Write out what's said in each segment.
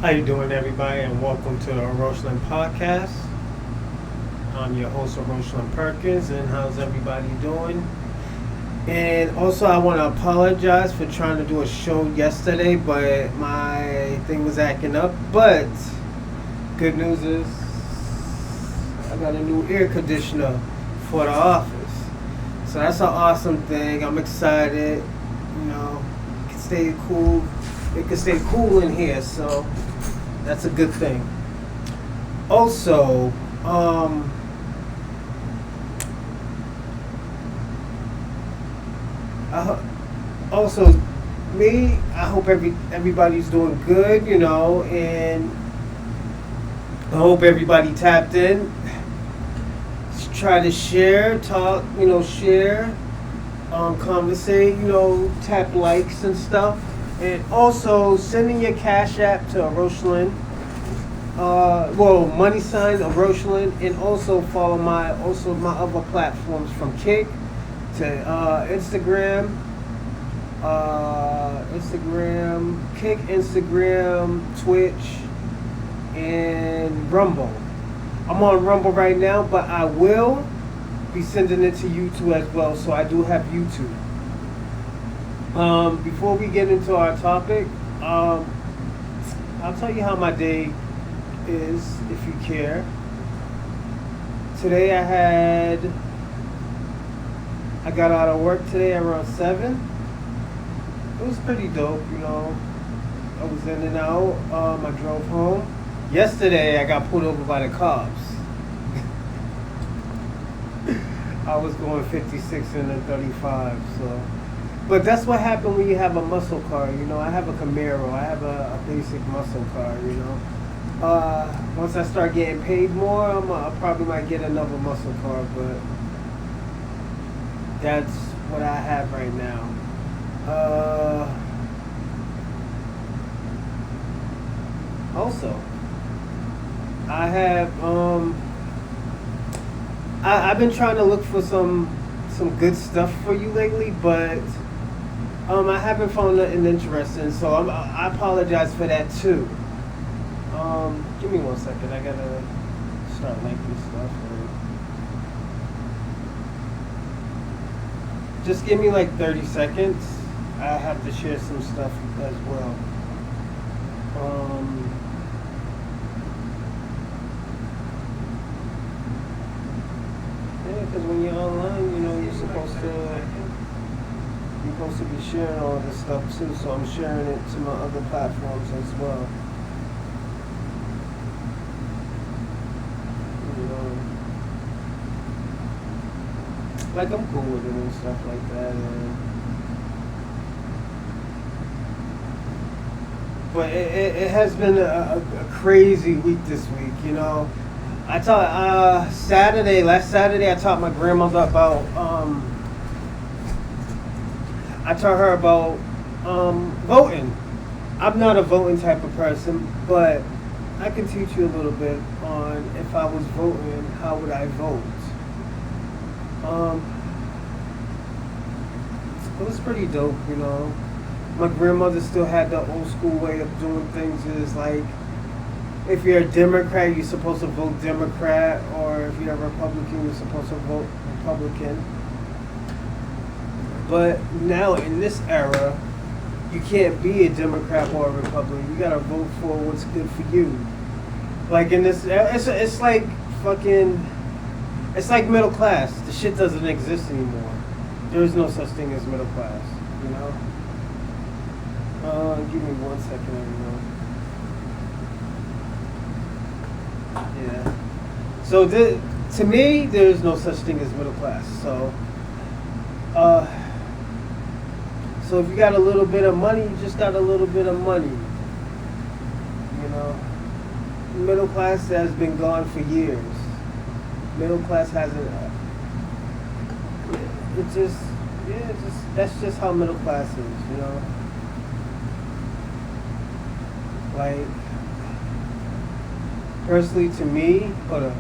How you doing, everybody, and welcome to the Rochland Podcast. I'm your host, Rochland Perkins, and how's everybody doing? And also, I want to apologize for trying to do a show yesterday, but my thing was acting up. But good news is, I got a new air conditioner for the office, so that's an awesome thing. I'm excited. You know, it can stay cool. It can stay cool in here, so that's a good thing. Also, I, also me. I hope everybody's doing good. And I hope everybody tapped in. Just try to share, talk. Share, conversate. Tap likes and stuff. And also sending your cash app to Rochland. Money sign of Rochland, and also follow my other platforms from Kick to Kick, Instagram, Twitch, and Rumble. I'm on Rumble right now, but I will be sending it to YouTube as well. So I do have YouTube. Before we get into our topic, I'll tell you how my day is, if you care. Today I got out of work today around 7. It was pretty dope, I was in and out. I drove home. Yesterday I got pulled over by the cops. I was going 56 and a 35, so. But that's what happened when you have a muscle car, I have a Camaro. I have a basic muscle car, Once I start getting paid more, I probably might get another muscle car, but that's what I have right now. Also, I have I've been trying to look for some good stuff for you lately, but I haven't found nothing interesting, so I apologize for that too. Give me 1 second. I gotta start liking stuff. Just give me like 30 seconds. I have to share some stuff as well. Yeah, because when you're online, you're supposed to be sharing all this stuff too. So I'm sharing it to my other platforms as well. Like I'm cool with it and stuff like that. But it has been a crazy week this week. I taught last Saturday I taught my grandmother about I taught her about voting. I'm not a voting type of person, but I can teach you a little bit on if I was voting, how would I vote. It was pretty dope, My grandmother still had the old school way of doing things. Is like, if you're a Democrat, you're supposed to vote Democrat, or if you're a Republican, you're supposed to vote Republican. But now in this era, you can't be a Democrat or a Republican. You gotta vote for what's good for you. Like in this, it's like fucking. It's like middle class. The shit doesn't exist anymore. There is no such thing as middle class, Give me 1 second, everyone. Yeah. So to me, there is no such thing as middle class. So if you got a little bit of money, you just got a little bit of money. Middle class has been gone for years. Middle class hasn't. That's just how middle class is, Like, personally, to me, hold on.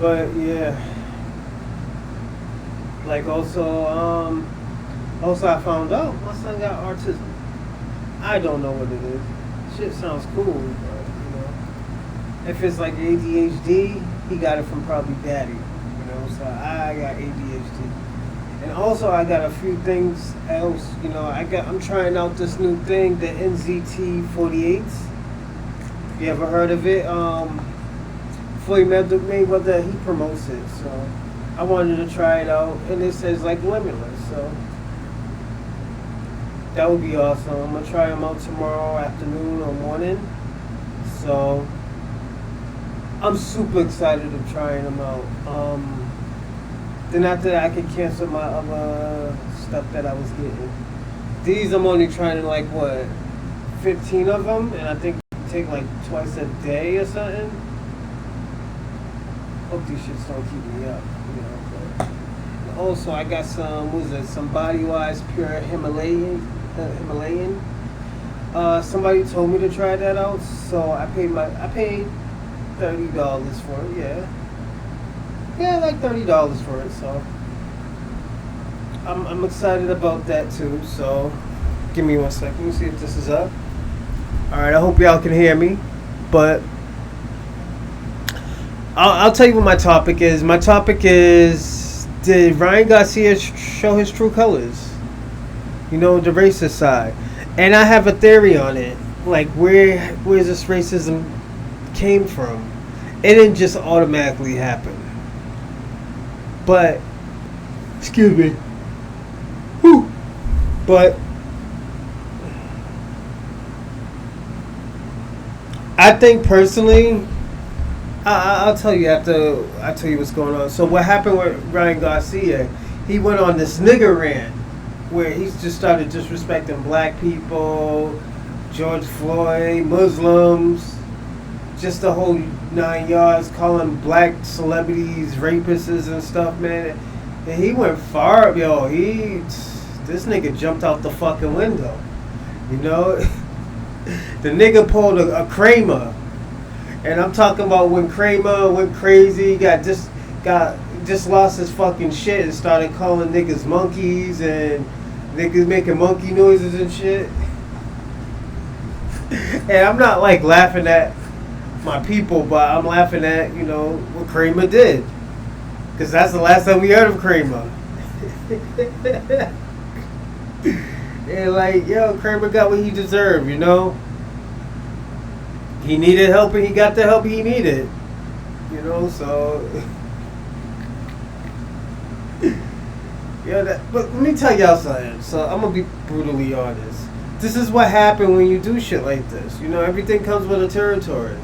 But yeah, Like also I found out my son got autism. I don't know what it is. Shit sounds cool, but if it's like ADHD, he got it from probably daddy. So I got ADHD. And also I got a few things else. I'm trying out this new thing, the NZT 48s. You ever heard of it? Floyd Mayweather, he promotes it, so I wanted to try it out, and it says like limitless, so that would be awesome. I'm gonna try them out tomorrow afternoon or morning, so I'm super excited of trying them out. Then after that, I can cancel my other stuff that I was getting. These I'm only trying to 15 of them, and I think take like twice a day or something. Hope these shits don't keep me up, But also, I got some Body Wise Pure Himalayan. Somebody told me to try that out, so I paid $30 for it. Yeah, like $30 for it. So I'm excited about that too. So give me 1 second. Let me see if this is up. All right, I hope y'all can hear me, but I'll tell you what my topic is. My topic is, did Ryan Garcia show his true colors? The racist side. And I have a theory on it. Like, where's this racism came from? It didn't just automatically happen. But, excuse me. Whew. But I think personally, I'll tell you after I tell you what's going on. So what happened with Ryan Garcia? He went on this nigger rant where he just started disrespecting black people, George Floyd, Muslims, just the whole 9 yards, calling black celebrities rapists and stuff, man. And he went far, yo. This nigga jumped out the fucking window, The nigga pulled a Kramer. And I'm talking about when Kramer went crazy, just lost his fucking shit and started calling niggas monkeys and niggas making monkey noises and shit. And I'm not laughing at my people, but I'm laughing at, what Kramer did. Because that's the last time we heard of Kramer. And Kramer got what he deserved, He needed help and he got the help he needed. So but let me tell y'all something. So I'm gonna be brutally honest. This is what happened when you do shit like this. Everything comes with a territory.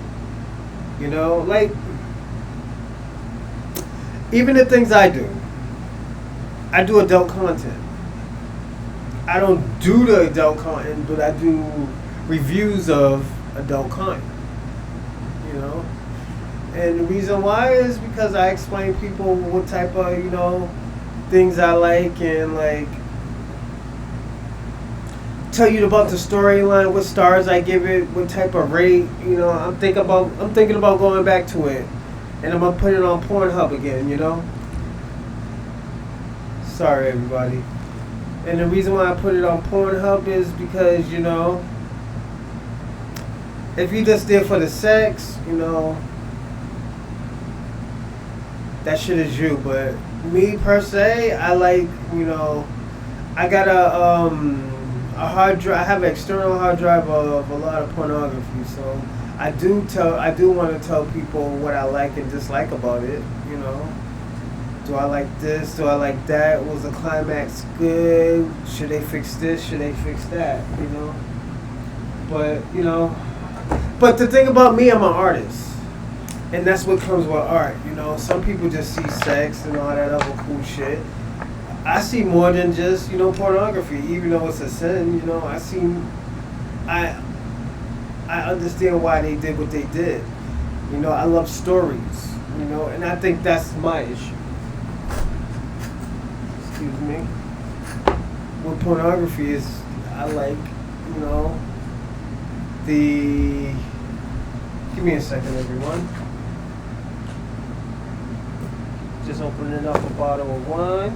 Even the things I do adult content. I don't do the adult content, but I do reviews of adult content. And the reason why is because I explain people what type of, things I like and tell you about the storyline, what stars I give it, what type of rate, I'm thinking about going back to it. And I'm gonna put it on Pornhub again, Sorry everybody. And the reason why I put it on Pornhub is because, if you just there for the sex, that shit is you. But me per se, I like, I got a hard drive. I have an external hard drive of a lot of pornography. So I do want to tell people what I like and dislike about it. Do I like this? Do I like that? Was the climax good? Should they fix this? Should they fix that? But But the thing about me, I'm an artist. And that's what comes with art, Some people just see sex and all that other cool shit. I see more than just, pornography, even though it's a sin, I understand why they did what they did. I love stories, and I think that's my issue. Excuse me. With pornography is, I like, give me a second, everyone. Just opening up a bottle of wine.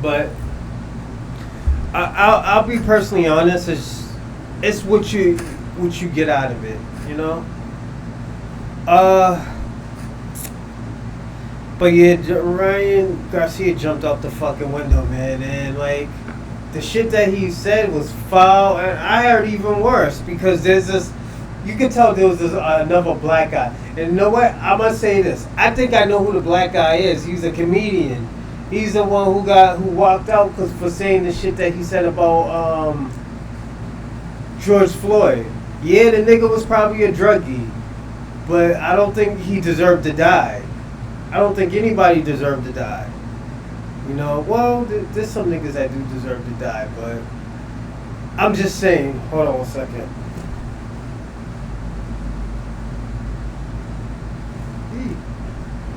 But I'll be personally honest. It's what you get out of it, you know. But yeah, Ryan Garcia jumped out the fucking window, man, and like the shit that he said was foul, and I heard even worse because there's this. You can tell there was this another black guy, and you know what? I'm gonna say this. I think I know who the black guy is. He's a comedian. He's the one who walked out for saying the shit that he said about George Floyd. Yeah, the nigga was probably a druggie, but I don't think he deserved to die. I don't think anybody deserved to die. You know, well, there's some niggas that do deserve to die, but I'm just saying. Hold on 1 second.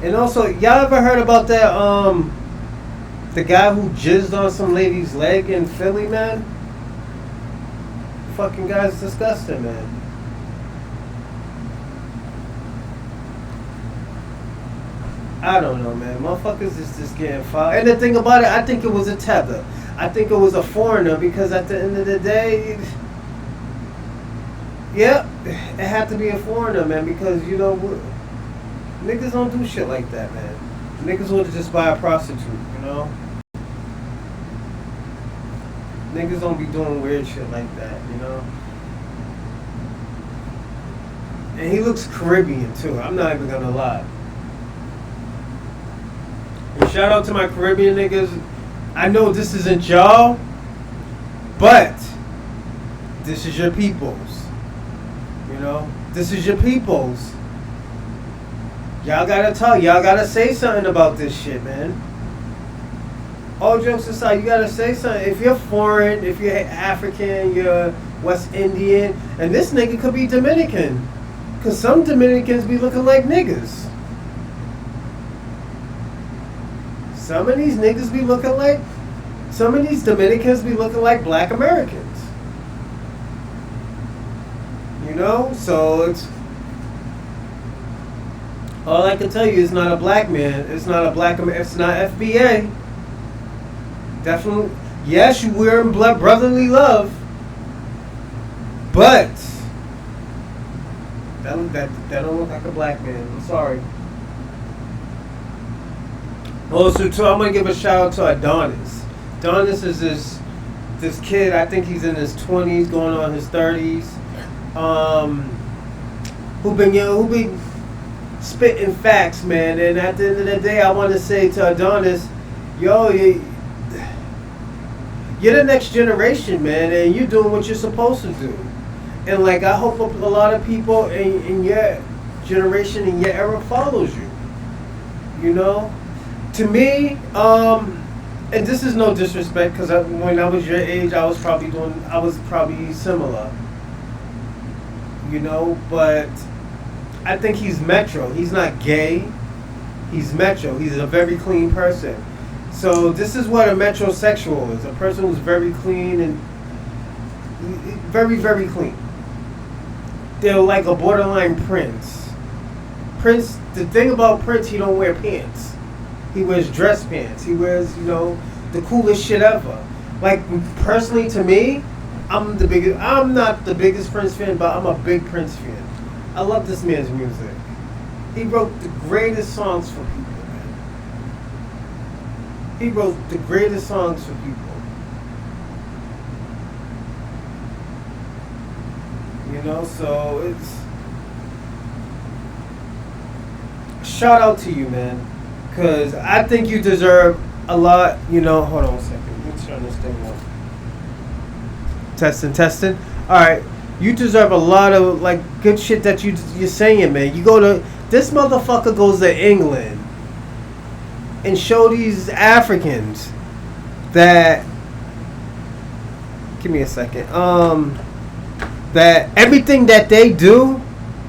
And also, y'all ever heard about that, the guy who jizzed on some lady's leg in Philly, man? Fucking guy's disgusting, man. I don't know, man. Motherfuckers is just getting fired. And the thing about it, I think it was a tether. I think it was a foreigner because at the end of the day, yeah, it had to be a foreigner, man, because, you know, niggas don't do shit like that, man. Niggas would just buy a prostitute, you know? Niggas don't be doing weird shit like that, you know? And he looks Caribbean, too. I'm not even gonna lie. And shout out to my Caribbean niggas. I know this isn't y'all, but this is your peoples. You know? This is your peoples. Y'all gotta say something about this shit, man. All jokes aside, you gotta say something. If you're foreign, if you're African, you're West Indian, and this nigga could be Dominican. Cause some Dominicans be looking like niggas. Some of these Dominicans be looking like black Americans. You know? So it's, all I can tell you is not a black man. It's not FBA. Definitely, yes, you wear brotherly love, but that don't look like a black man. I'm sorry. Also, too, I'm gonna give a shout out to Adonis. Adonis is this kid. I think he's in his 20s, going on his 30s. Who been spitting facts, man. And at the end of the day, I want to say to Adonis, yo, you're the next generation, man, and you're doing what you're supposed to do. And like, I hope a lot of people in your generation, in your era, follows you. You know, to me, and this is no disrespect, because when I was your age, I was probably similar. You know, but I think he's metro. He's not gay. He's metro. He's a very clean person. So this is what a metrosexual is. A person who's very clean and very, very clean. They're like a borderline Prince. Prince, the thing about Prince, he don't wear pants. He wears dress pants. He wears, you know, the coolest shit ever. Like, personally to me, I'm not the biggest Prince fan, but I'm a big Prince fan. I love this man's music. He wrote the greatest songs for people, man. He wrote the greatest songs for people. You know, so it's... Shout out to you, man. Because I think you deserve a lot, you know... Hold on a second. Let me turn this thing off. Testing. Alright. You deserve a lot of, like, good shit that you're saying, man. You go to... This motherfucker goes to England and show these Africans that... Give me a second. That everything that they do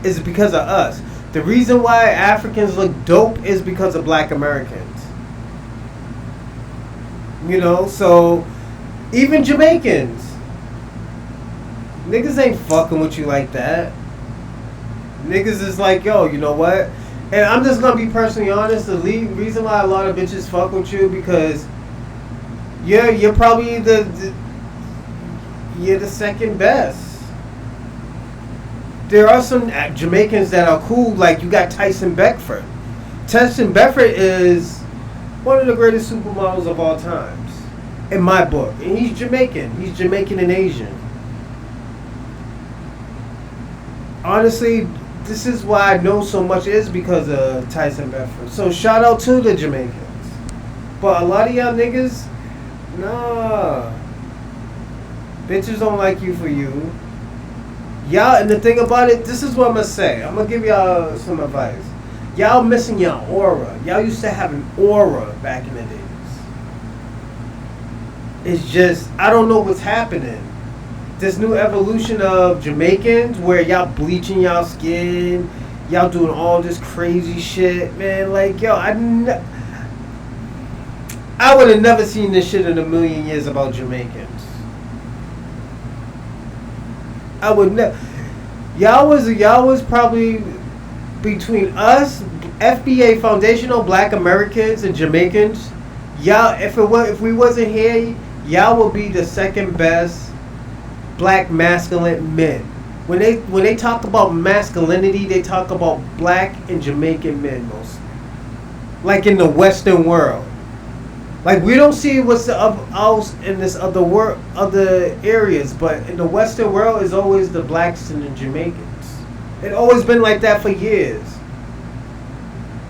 is because of us. The reason why Africans look dope is because of black Americans. You know, so... Even Jamaicans. Niggas ain't fucking with you like that. Niggas is like, yo, you know what? And I'm just gonna be personally honest. The reason why a lot of bitches fuck with you because you're probably you're the second best. There are some Jamaicans that are cool, like you got Tyson Beckford. Tyson Beckford is one of the greatest supermodels of all times, in my book. And he's Jamaican. He's Jamaican and Asian. Honestly, this is why I know so much is because of Tyson Beckford. So shout out to the Jamaicans. But a lot of y'all niggas, nah. Bitches don't like you for you. Y'all, and the thing about it, this is what I'm going to say. I'm going to give y'all some advice. Y'all missing your aura. Y'all used to have an aura back in the days. It's just, I don't know what's happening. This new evolution of Jamaicans where y'all bleaching y'all skin, y'all doing all this crazy shit, man. Like, yo, I would have never seen this shit in a million years about Jamaicans. I would never. Y'all was probably between us, FBA Foundational Black Americans and Jamaicans. Y'all, if we wasn't here, y'all would be the second best black masculine men. When they talk about masculinity, they talk about black and Jamaican men mostly. Like in the Western world. Like we don't see what's else in this other areas, but in the Western world is always the blacks and the Jamaicans. It always been like that for years.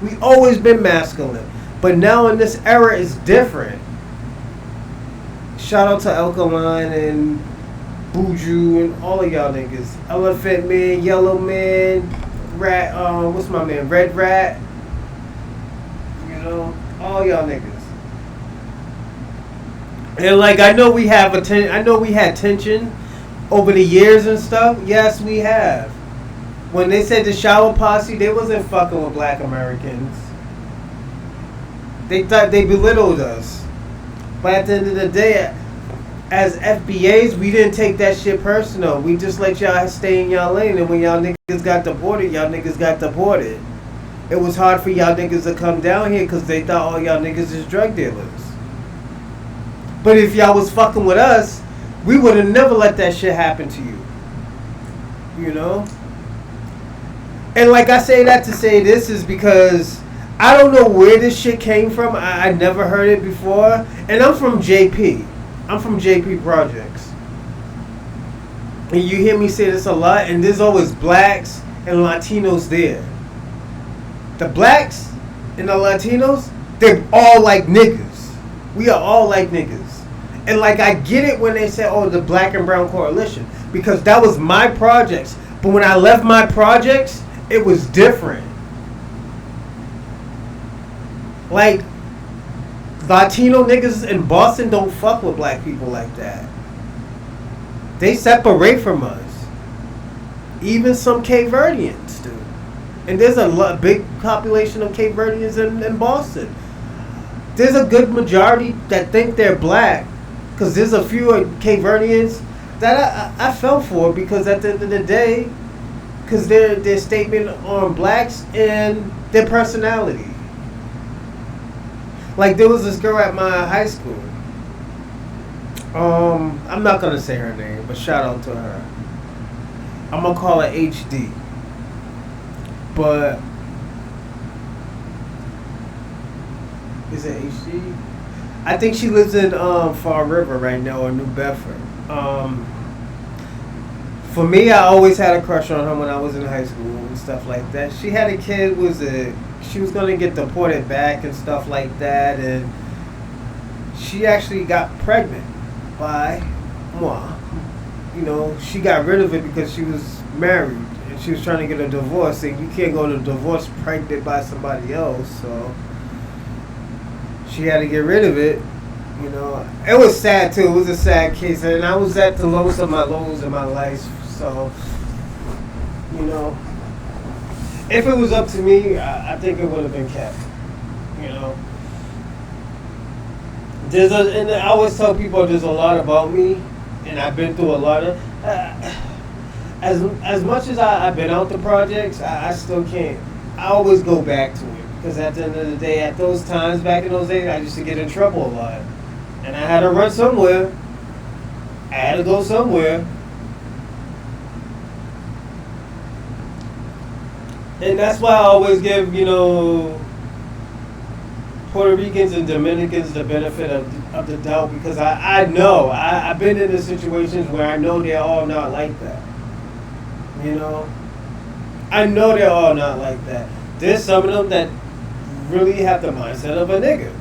We always been masculine, but now in this era it's different. Shout out to Alkaline and Buju and all of y'all niggas. Elephant Man, Yellow Man, Rat. What's my man? Red Rat. You know, all y'all niggas. And like I know we had tension over the years and stuff. Yes, we have. When they said the shower posse, they wasn't fucking with black Americans. They thought they belittled us. But at the end of the day, as FBAs, we didn't take that shit personal. We just let y'all stay in y'all lane, and when y'all niggas got deported, y'all niggas got deported. It was hard for y'all niggas to come down here because they thought all y'all niggas is drug dealers. But if y'all was fucking with us, we would have never let that shit happen to you. You know? And like I say that to say this is because I don't know where this shit came from. I never heard it before. And I'm from JP. I'm from JP Projects. And you hear me say this a lot, and there's always blacks and Latinos there. The blacks and the Latinos, they're all like niggas. We are all like niggas. And like I get it when they say, oh, the black and brown coalition, because that was my projects. But when I left my projects, it was different. Like Latino niggas in Boston don't fuck with black people like that. They separate from us. Even some Cape Verdeans do. And there's a big population of Cape Verdeans in Boston. There's a good majority that think they're black. Because there's a few Cape Verdeans that I fell for, because at the end of the day, because their statement on blacks and their personality. Like there was this girl at my high school. I'm not gonna say her name, but shout out to her. I'm gonna call her HD. But is it HD? I think she lives in Fall River right now, or New Bedford. For me, I always had a crush on her when I was in high school and stuff like that. She had a kid. She was gonna get deported back and stuff like that, and she actually got pregnant by moi. You know, she got rid of it because she was married and she was trying to get a divorce, and you can't go to divorce pregnant by somebody else, so she had to get rid of it. You know, it was sad too. It was a sad case, and I was at the lowest of my lows in my life. So, you know, if it was up to me, I think it would have been kept. You know, and I always tell people there's a lot about me, and I've been through a lot of. As much as I've been out the projects, I still can't. I always go back to it. Because at the end of the day, at those times, back in those days, I used to get in trouble a lot. And I had to run somewhere. I had to go somewhere. And that's why I always give, Puerto Ricans and Dominicans the benefit of the doubt, because I know, I've been in the situations where I know they're all not like that. I know they're all not like that. There's some of them that really have the mindset of a nigga.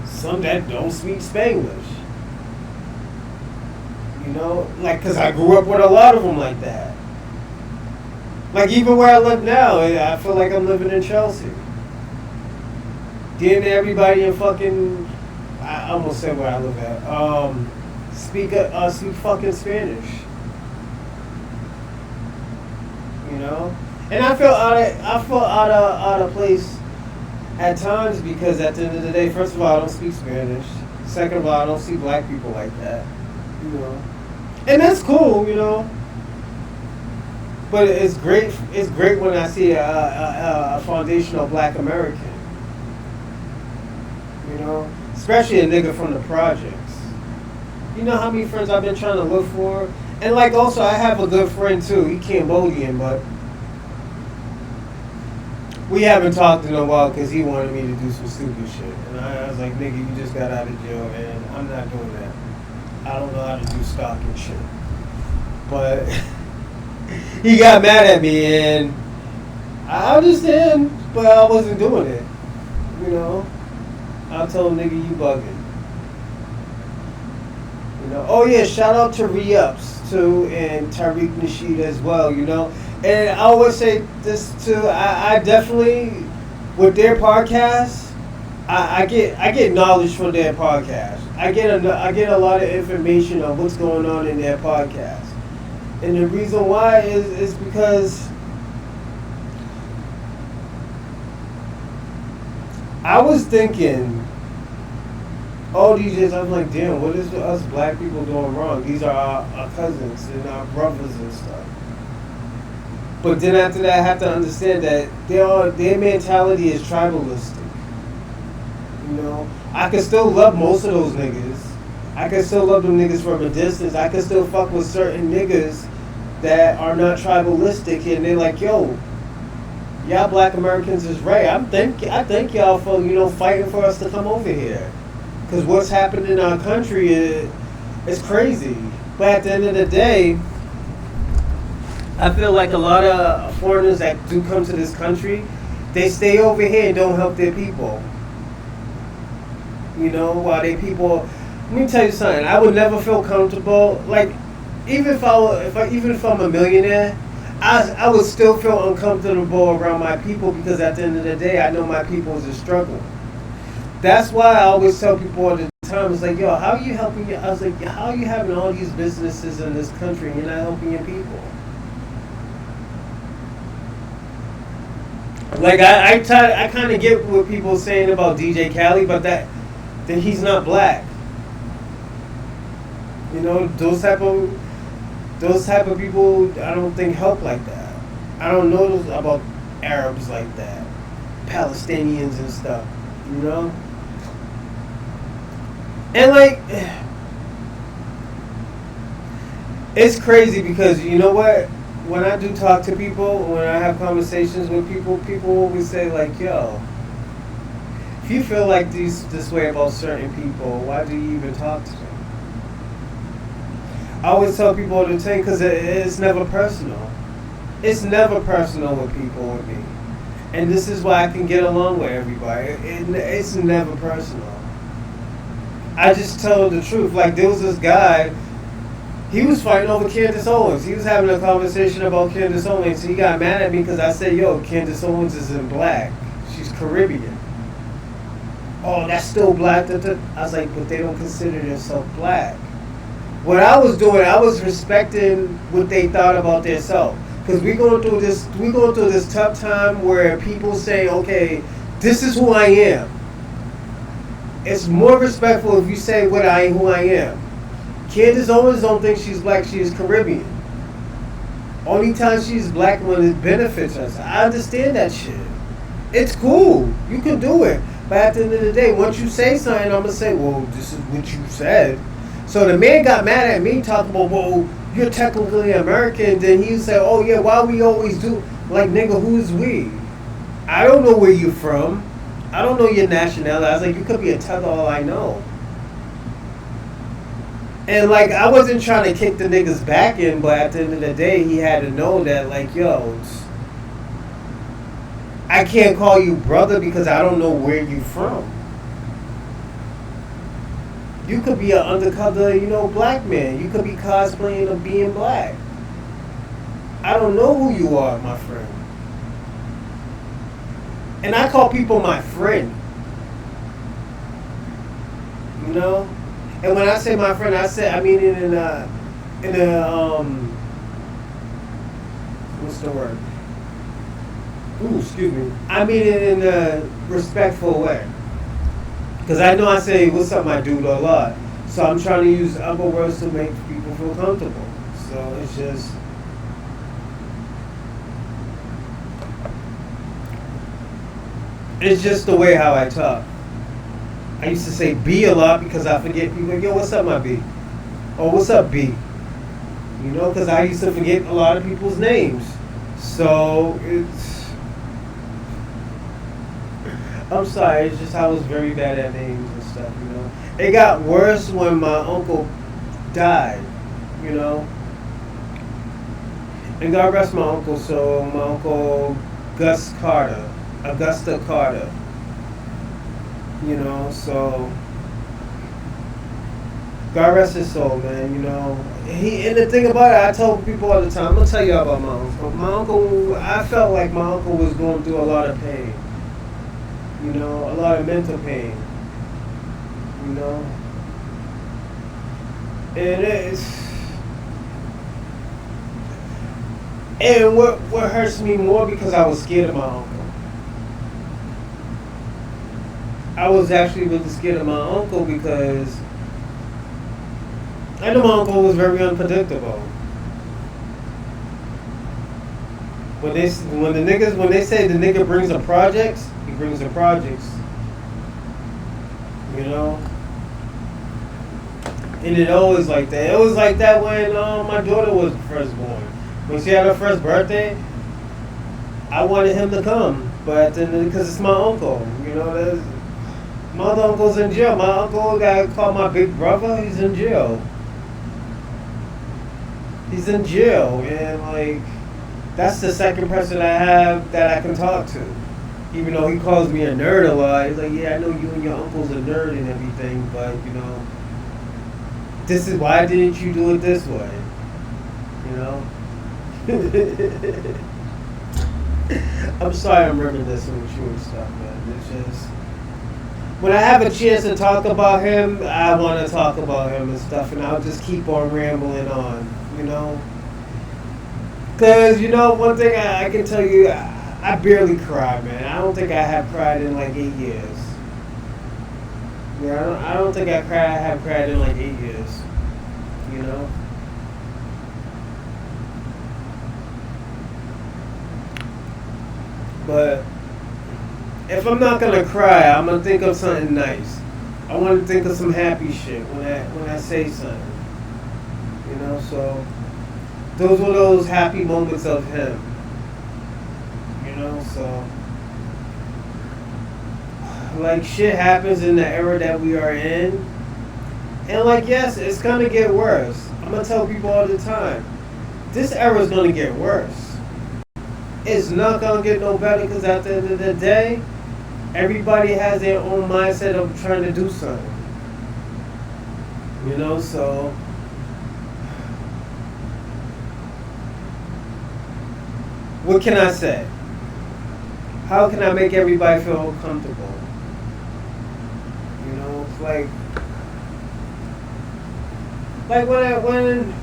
Some that don't speak Spanglish. Because I grew up with a lot of them like that. Like, even where I live now, I feel like I'm living in Chelsea. Getting everybody in fucking, I almost said where I live at, speak fucking Spanish. And I feel out of place at times, because at the end of the day, first of all, I don't speak Spanish. Second of all, I don't see black people like that. And that's cool, But it's great. It's great when I see a foundational black American. Especially a nigga from the projects. You know how many friends I've been trying to look for? And also, I have a good friend too. He Cambodian, but we haven't talked in a while because he wanted me to do some stupid shit. And I was like, nigga, you just got out of jail, and I'm not doing that. I don't know how to do stock and shit. But he got mad at me, and I understand, but I wasn't doing it. I told him, nigga, you bugging. Oh yeah, shout out to Re-Ups too, and Tariq Nasheed as well, And I always say this too, I definitely, with their podcast, I get knowledge from their podcast. I get a lot of information on what's going on in their podcast. And the reason why is because I was thinking all these years, I'm like, damn, what is us black people doing wrong? These are our cousins and our brothers and stuff. But then after that, I have to understand that their mentality is tribalistic. I can still love most of those niggas. I can still love them niggas from a distance. I can still fuck with certain niggas that are not tribalistic, and they're like, yo, y'all black Americans is right. I thank y'all for, fighting for us to come over here. Because what's happened in our country is crazy. But at the end of the day, I feel like a lot of foreigners that do come to this country, they stay over here and don't help their people. While they people, let me tell you something. I would never feel comfortable. Like, even if I'm a millionaire, I would still feel uncomfortable around my people, because at the end of the day, I know my people is struggling. That's why I always tell people all the time, it's like, yo, how are you helping I was like, how are you having all these businesses in this country and you're not helping your people? Like, I kind of get what people saying about DJ Khaled, but that he's not black. Those type of people, I don't think help like that. I don't know about Arabs like that, Palestinians and stuff. And like, it's crazy because you know what? When I do talk to people, when I have conversations with people, people always say like, yo, if you feel like this way about certain people, why do you even talk to them? I always tell people all the time, because it's never personal. It's never personal with people with me. And this is why I can get along with everybody. It's never personal. I just tell the truth. Like, there was this guy, he was fighting over Candace Owens. He was having a conversation about Candace Owens. He got mad at me because I said, yo, Candace Owens isn't black. She's Caribbean. Oh, that's still black. I was like, but they don't consider themselves black. What I was doing, I was respecting what they thought about themselves. Because we going through this tough time where people say, okay, this is who I am. It's more respectful if you say who I am. Candace Owens don't think she's black, she is Caribbean. Only time she's black when it benefits us. I understand that shit. It's cool. You can do it. But at the end of the day, once you say something, I'm gonna say, well, this is what you said. So the man got mad at me talking about, well, you're technically American. Then he said, oh yeah, why we always do like nigga, who's we? I don't know where you're from. I don't know your nationality. I was like, you could be a tether, all I know. And like, I wasn't trying to kick the niggas back in, but at the end of the day, he had to know that, like, yo, I can't call you brother because I don't know where you from. You could be an undercover, black man. You could be cosplaying of being black. I don't know who you are, my friend. And I call people my friend. You know? And when I say my friend, I mean it in a what's the word? Ooh, excuse me. I mean it in a respectful way. Because I know I say, what's up, my dude, a lot. So I'm trying to use other words to make people feel comfortable. So it's just the way how I talk. I used to say B a lot because I forget people. Yo, what's up, my B? Oh, what's up, B? Because I used to forget a lot of people's names. So I'm sorry, it's just I was very bad at names and stuff, It got worse when my uncle died, And God rest my uncle, so my uncle Augusta Carter. So God rest his soul, man. And the thing about it, I tell people all the time. I'm gonna tell you about my uncle. My uncle, I felt like my uncle was going through a lot of pain. A lot of mental pain. And what hurts me more because I was scared of my uncle. I was actually really scared of my uncle because I know my uncle was very unpredictable. When they say the nigga brings the projects, he brings the projects. And it always like that. It was like that when my daughter was first born. When she had her first birthday, I wanted him to come, but then because it's my uncle, my other uncle's in jail. My uncle got called my big brother. He's in jail. And like, that's the second person I have that I can talk to. Even though he calls me a nerd a lot, he's like, yeah, I know you and your uncle's a nerd and everything, but this is why didn't you do it this way? I'm sorry I'm reminiscing with you and stuff, man. It's just when I have a chance to talk about him, I want to talk about him and stuff, and I'll just keep on rambling on, Because, one thing I can tell you, I barely cry, man. I don't think I have cried in like 8 years. Yeah, I don't think I have cried in like 8 years, But if I'm not gonna cry, I'm gonna think of something nice. I want to think of some happy shit when I say something. So those were those happy moments of him. So like shit happens in the era that we are in, and like yes, it's gonna get worse. I'm gonna tell people all the time, this era is gonna get worse. It's not gonna get no better because at the end of the day, everybody has their own mindset of trying to do something. So what can I say? How can I make everybody feel comfortable? It's like when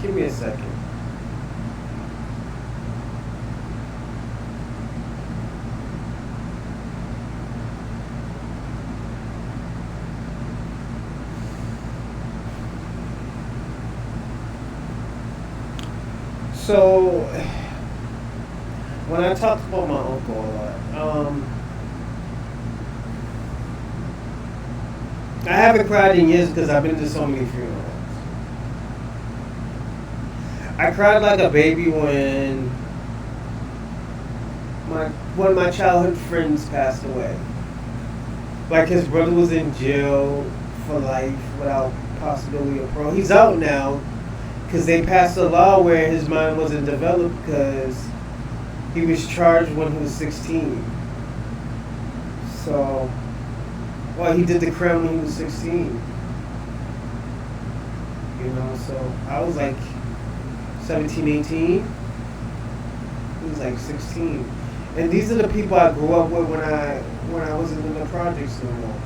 give me a second. So when I talk about my uncle a lot, I haven't cried in years because I've been to so many funerals. I cried like a baby when one of my childhood friends passed away. Like his brother was in jail for life without possibility of parole. He's out now because they passed a law where his mind wasn't developed because he was charged when he was 16. So, well, he did the crime when he was 16. You know, so I was like 17, 18. He was like 16. And these are the people I grew up with when I wasn't in the projects no more.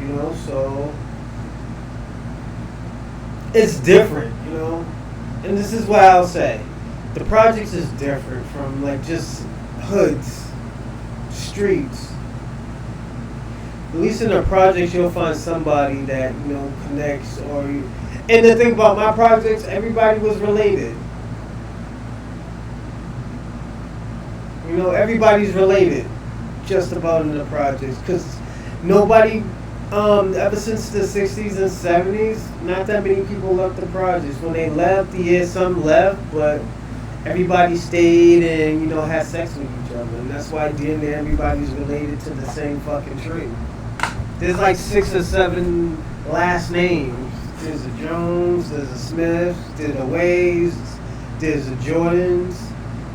You know, so it's different, you know. And this is what I'll say. The projects is different from like just hoods, streets. At least in the projects you'll find somebody that, you know, connects or you. And the thing about my projects, everybody was related. You know, everybody's related just about in the projects because nobody, ever since the 60s and 70s, not that many people left the projects. When they left, yeah, some left, but everybody stayed and, you know, had sex with each other. And that's why damn near everybody's related to the same fucking tree. There's like 6 or 7 last names. There's a Jones, there's a Smith, there's a Waves, there's the Jordans,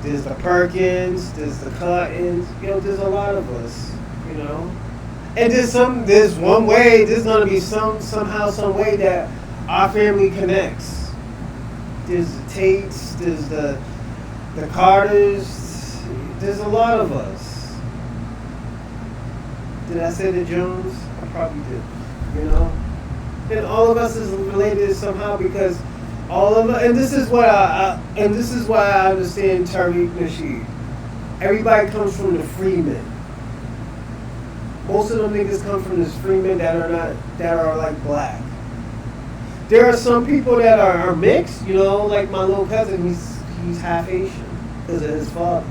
there's the Perkins, there's the Cottons. You know, there's a lot of us, you know. And there's one way, there's gonna be somehow, some way that our family connects. There's the Tates, there's the Carters, there's a lot of us. Did I say the Jones? I probably did, you know. And all of us is related somehow because all of us, and this is why I understand Tariq Nasheed. Everybody comes from the freemen. Most of them niggas come from the freemen that are like black. There are some people that are mixed, you know, like my little cousin, he's half Asian because of his father.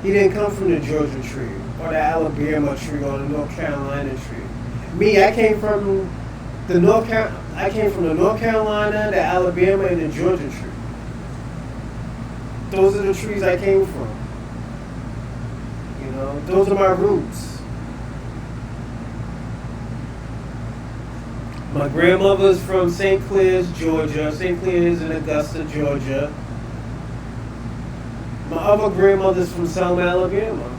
He didn't come from the Georgia tree or the Alabama tree or the North Carolina tree. Me, I came from the North Carolina, the Alabama, and the Georgia tree. Those are the trees I came from. You know, those are my roots. My grandmother's from St. Clair's, Georgia. St. Clair's in Augusta, Georgia. My other grandmother's from Selma, Alabama.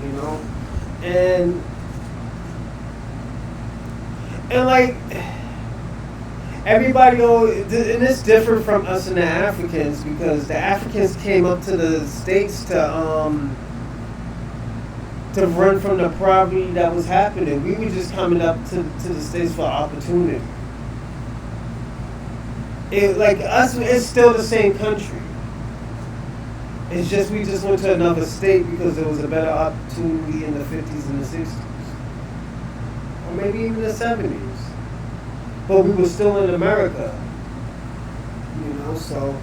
You know? And like everybody, and it's different from us and the Africans because the Africans came up to the States to run from the poverty that was happening. We were just coming up to the States for opportunity. Like us, it's still the same country. It's just we just went to another state because there was a better opportunity in the 50s and the 60s. Or maybe even the 70s. But we were still in America. You know, so.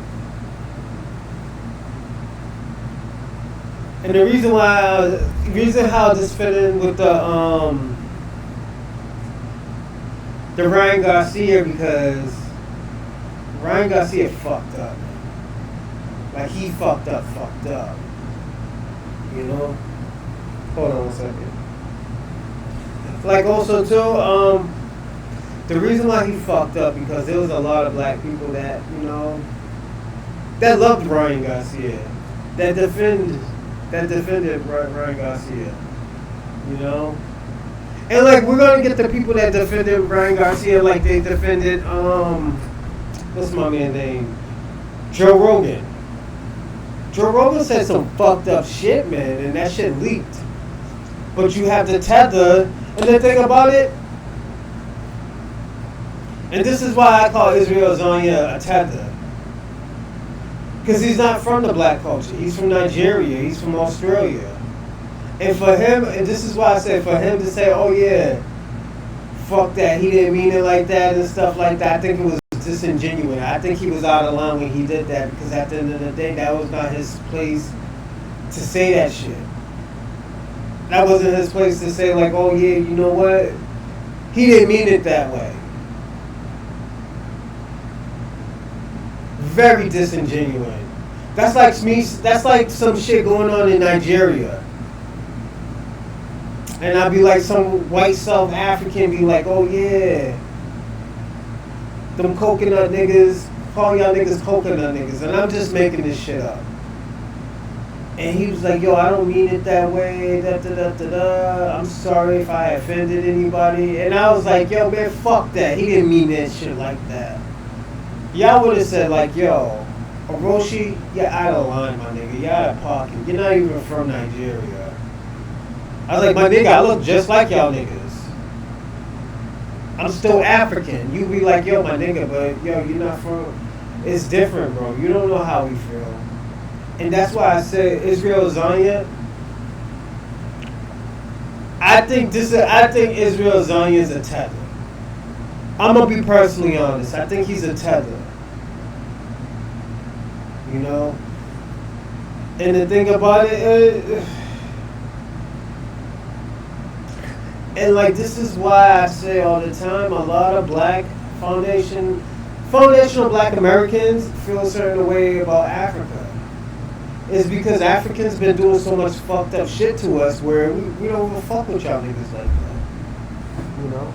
And the reason how this fit in with the Ryan Garcia, because Ryan Garcia fucked up. Like he fucked up. You know? Hold on 1 second. Like also too, the reason why he fucked up because there was a lot of black people that, you know, that loved Ryan Garcia. That defended Ryan Garcia. You know? And like we're gonna get the people that defended Ryan Garcia like they defended what's my man's name? Joe Rogan. Joe Rogan said some fucked up shit, man, and that shit leaked. But you have the tether, and the thing about it, and this is why I call Israel Zanya a tether. Because he's not from the black culture. He's from Nigeria. He's from Australia. And for him, and this is why I say for him to say, oh yeah, fuck that, he didn't mean it like that and stuff like that. I think it was disingenuous. I think he was out of line when he did that because at the end of the day, that was not his place to say that shit. That wasn't his place to say like, oh yeah, you know what? He didn't mean it that way. Very disingenuous. That's like me. That's like some shit going on in Nigeria. And I'd be like some white South African be like, oh yeah, them coconut niggas, call y'all niggas coconut niggas. And I'm just making this shit up. And he was like, yo, I don't mean it that way, da da da da da. I'm sorry if I offended anybody. And I was like, yo, man, fuck that. He didn't mean that shit like that. Y'all would have said like, yo, Orochi, you're out of line, my nigga. You're out of pocket. You're not even from Nigeria. I was like, my nigga, I look just like y'all niggas. I'm still African. You be like, yo, my nigga, but yo, you're not from. It's different, bro. You don't know how we feel. And that's why I said Israel Zanya. I think Israel Zanya is a tether. I'm gonna be personally honest. I think he's a tether. You know? And the thing about it, and like this is why I say all the time, a lot of black foundational black Americans feel a certain way about Africa. It's because Africans been doing so much fucked up shit to us where we don't even fuck with y'all niggas like that. You know?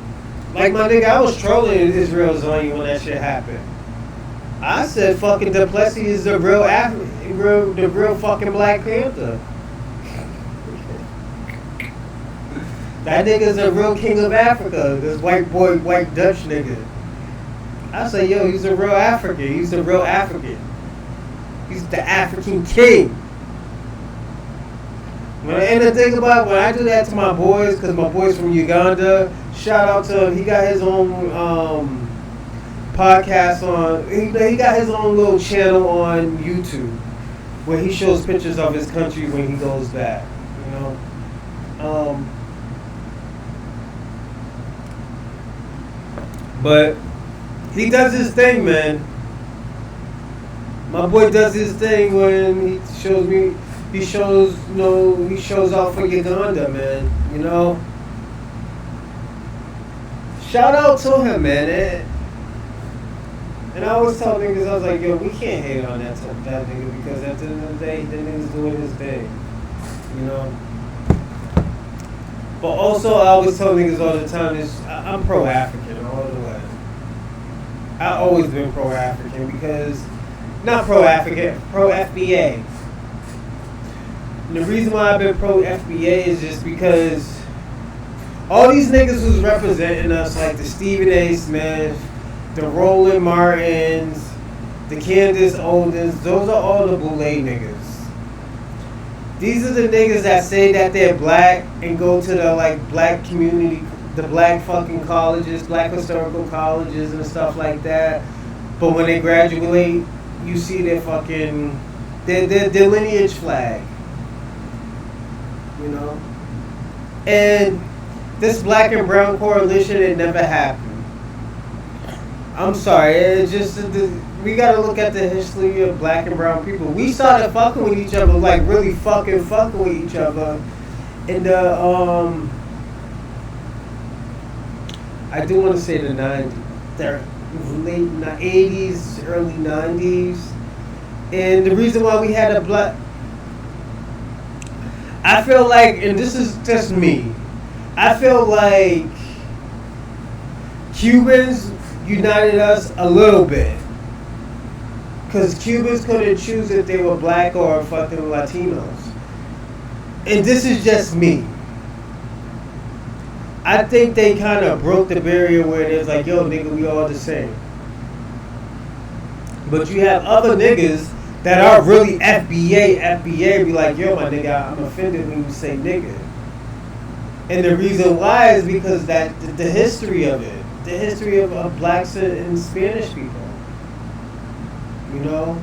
Like my nigga, I was trolling Israel Zanya when that shit happened. I said fucking Duplessis is the real the real fucking Black Panther. That nigga's a real king of Africa. This white Dutch nigga. I say, yo, he's a real African. He's a real African. He's the African king. And the thing about when I do that to my boys, because my boy's from Uganda, shout out to him. He got his own podcast on. He got his own little channel on YouTube where he shows pictures of his country when he goes back. You know. But he does his thing, man. My boy does his thing when he shows me. He shows out for Uganda, man. You know. Shout out to him, man. And I always tell niggas, I was like, yo, we can't hate on that nigga because at the end of the day, that nigga's doing his thing. You know. But also, I always tell niggas all the time is I'm pro-African all the way. I've always been pro-African because, not pro-African, pro-FBA. And the reason why I've been pro-FBA is just because all these niggas who's representing us, like the Stephen A. Smith, the Roland Martins, the Candace Oldens, those are all the Boule niggas. These are the niggas that say that they're black and go to the like black community, the black fucking colleges, black historical colleges and stuff like that. But when they graduate, you see their fucking their lineage flag. You know? And this black and brown coalition, it never happened. I'm sorry, it's just we gotta look at the history of black and brown people. We started fucking with each other, like really fucking with each other in the I do want to say the 90s, the late 80s, early 90s, and the reason why we had a black, I feel like, and this is just me, I feel like Cubans united us a little bit. Because Cubans couldn't choose if they were black or fucking Latinos. And this is just me. I think they kind of broke the barrier where it's like, yo, nigga, we all the same. But you have other niggas that are really FBA be like, yo, my nigga, I'm offended when you say nigga. And the reason why is because that the history of it. The history of blacks and Spanish people. You know?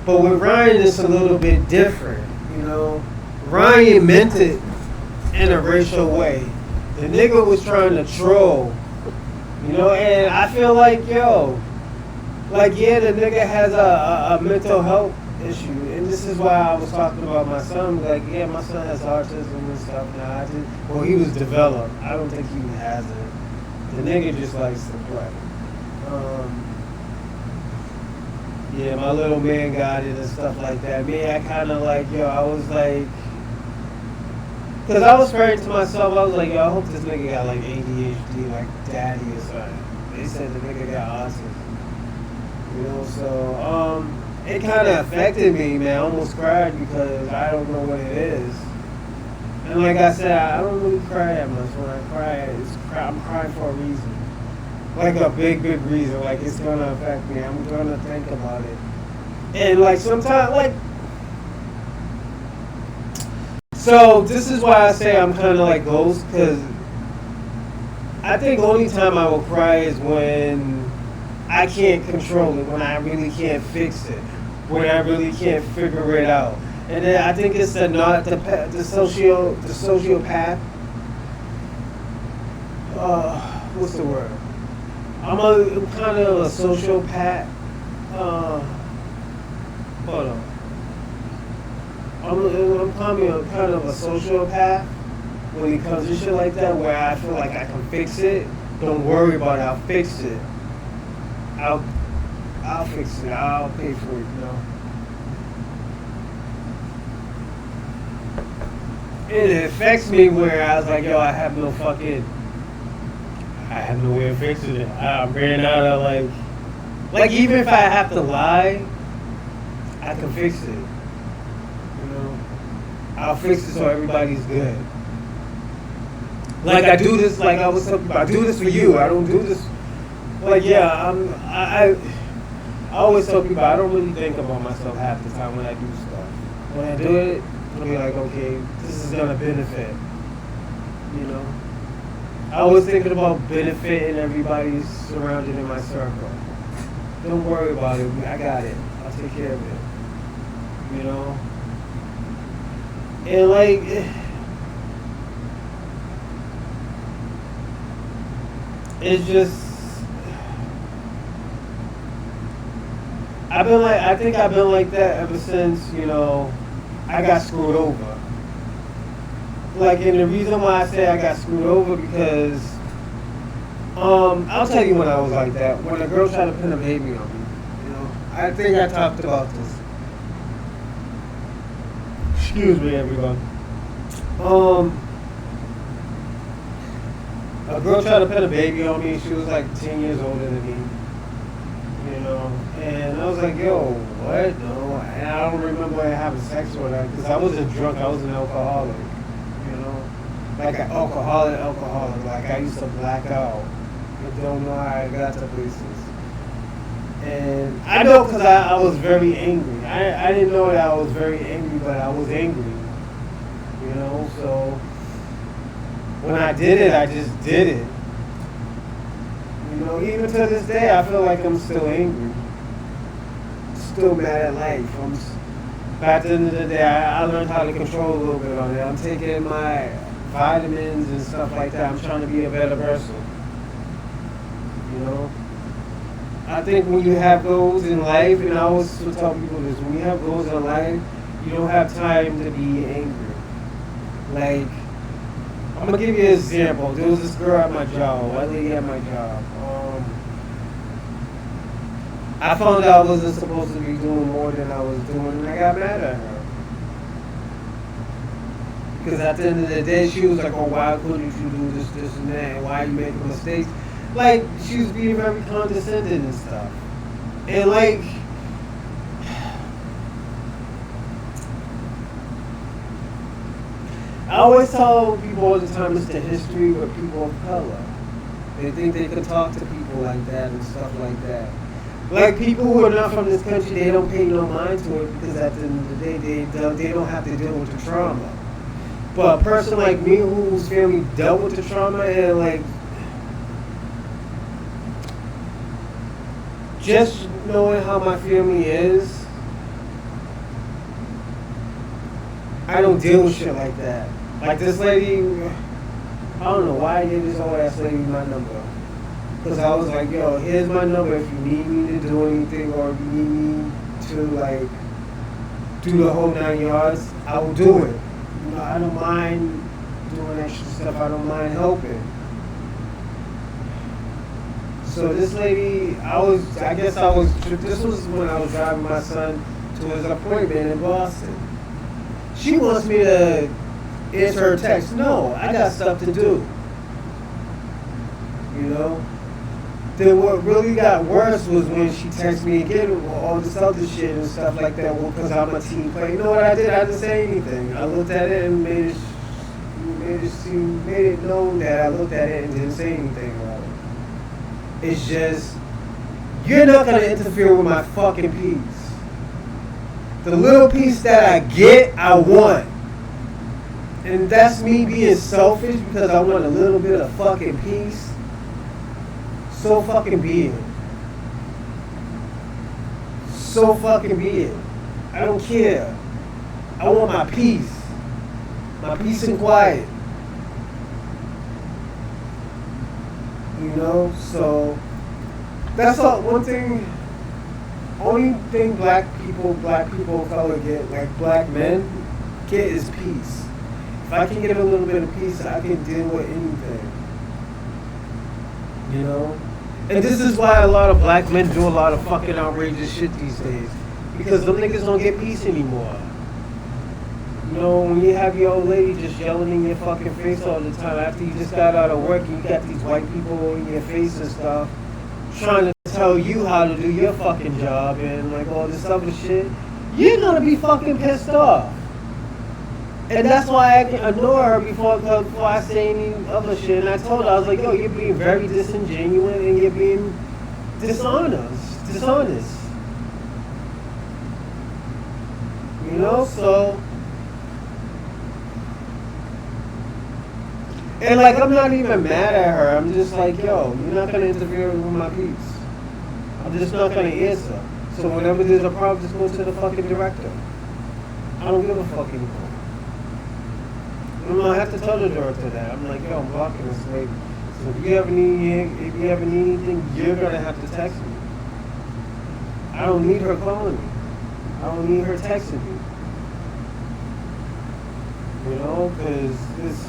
But with Ryan, it's a little bit different. You know? Ryan meant it in a racial way. The nigga was trying to troll, and I feel like, like, yeah, the nigga has a mental health issue, and this is why I was talking about my son. Like, yeah, my son has autism and stuff now. Well, he was developed. I don't think he has it. The nigga just likes to play. Yeah, my little man got it and stuff like that. Me, I kind of like, I was like, because I was praying to myself, I was like, I hope this nigga got like ADHD, like daddy or something. They said the nigga got autism. So it kind of affected me, man. I almost cried because I don't know what it is. And like I said, I don't really cry that much. When I cry, I'm crying for a reason. Like a big, big reason. Like it's going to affect me. I'm going to think about it. And like sometimes, like, so this is why I say I'm kind of like Ghost, because I think the only time I will cry is when I can't control it, when I really can't fix it, when I really can't figure it out. And then I think it's the sociopath. What's the word? I'm kind of a sociopath. Hold on. I'm kind of a sociopath when it comes to shit like that, where I feel like I can fix it. Don't worry about it. I'll fix it. I'll fix it. I'll pay for it. It affects me where I was like, I have no way of fixing it. I ran out of like even if I have to lie, I can fix it. I'll fix it so everybody's good. Like I do this, like I was talking about, I do this for you. I don't do this. Like I always tell people I don't really think about myself half the time when I do stuff. When I do it, I'll be like, okay, this is gonna benefit. I always thinking about benefiting everybody surrounded in my circle. Don't worry about it. I got it. I'll take care of it. And like, it's just, I think I've been like that ever since, I got screwed over. Like, and the reason why I say I got screwed over because, I'll tell you when I was like that. When a girl tried to pin a baby on me, I think I talked about this. Excuse me, everyone. A girl tried to pin a baby on me. She was like 10 years older than me. And I was like, what? No. And I don't remember having sex with her because I wasn't drunk. I was an alcoholic. Like an alcoholic. Like I used to black out. I don't know how I got to places. And I know because I was very angry. I didn't know that I was very angry, but I was angry. So when I did it, I just did it. Even to this day, I feel like I'm still angry. Still mad at life. But at the end of the day, I learned how to control a little bit on it. I'm taking my vitamins and stuff like that. I'm trying to be a better person. I think when you have goals in life, and I always tell people this, when you have goals in life, you don't have time to be angry. Like, I'm going to give you an example. There was this girl at my job, a white lady at my job. I found out I wasn't supposed to be doing more than I was doing, and I got mad at her. Because at the end of the day, she was like, why couldn't you do this, and that, and why are you making mistakes? Like, she was being very condescending and stuff. And like, I always tell people all the time it's the history with people of color. They think they can talk to people like that and stuff like that. Like, people who are not from this country, they don't pay no mind to it because at the end of the day, they don't have to deal with the trauma. But a person like me whose family dealt with the trauma and like, just knowing how my family is, I don't deal with shit like that. Like this lady, I don't know why I gave this old ass lady my number. Because I was like, yo, here's my number if you need me to do anything or if you need me to, like, do the whole 9 yards, I will do it. You know, I don't mind doing extra stuff. I don't mind helping. So this lady, this was when I was driving my son to his appointment in Boston. She wants me to answer her text. No, I got stuff to do. You know? Then what really got worse was when she texted me again with all this other shit and stuff like that. Well, because I'm a team player. You know what I did? I didn't say anything. I looked at it and made it known that I looked at it and didn't say anything about it. It's just, you're not going to interfere with my fucking peace. The little piece that I get, I want. And that's me being selfish because I want a little bit of fucking peace. So fucking be it. So fucking be it. I don't care. I want my peace. My peace and quiet. You know, so that's all. Only thing black people of color get, like black men, get is peace. If I can get a little bit of peace, I can deal with anything. You know? And this is why a lot of black men do a lot of fucking outrageous shit these days. Because them niggas don't get peace anymore. You know, when you have your old lady just yelling in your fucking face all the time after you just got out of work and you got these white people in your face and stuff trying to tell you how to do your fucking job and like all this other shit, you're gonna be fucking pissed off. And that's why I ignore her before I say any other shit. And I told her, I was like, yo, you're being very disingenuous and you're being dishonest. You know, so... And like, I'm not even mad at her. I'm just like, yo, you're not going to interfere with my peace. I'm just not going to answer. So whenever there's a problem, just go to the fucking director. I don't give a fuck anymore. I have to tell the director that. I'm like, yo, I'm blocking this lady. So if you ever need anything, you're gonna have to text me. I don't need her calling me. I don't need her texting me. You know, because this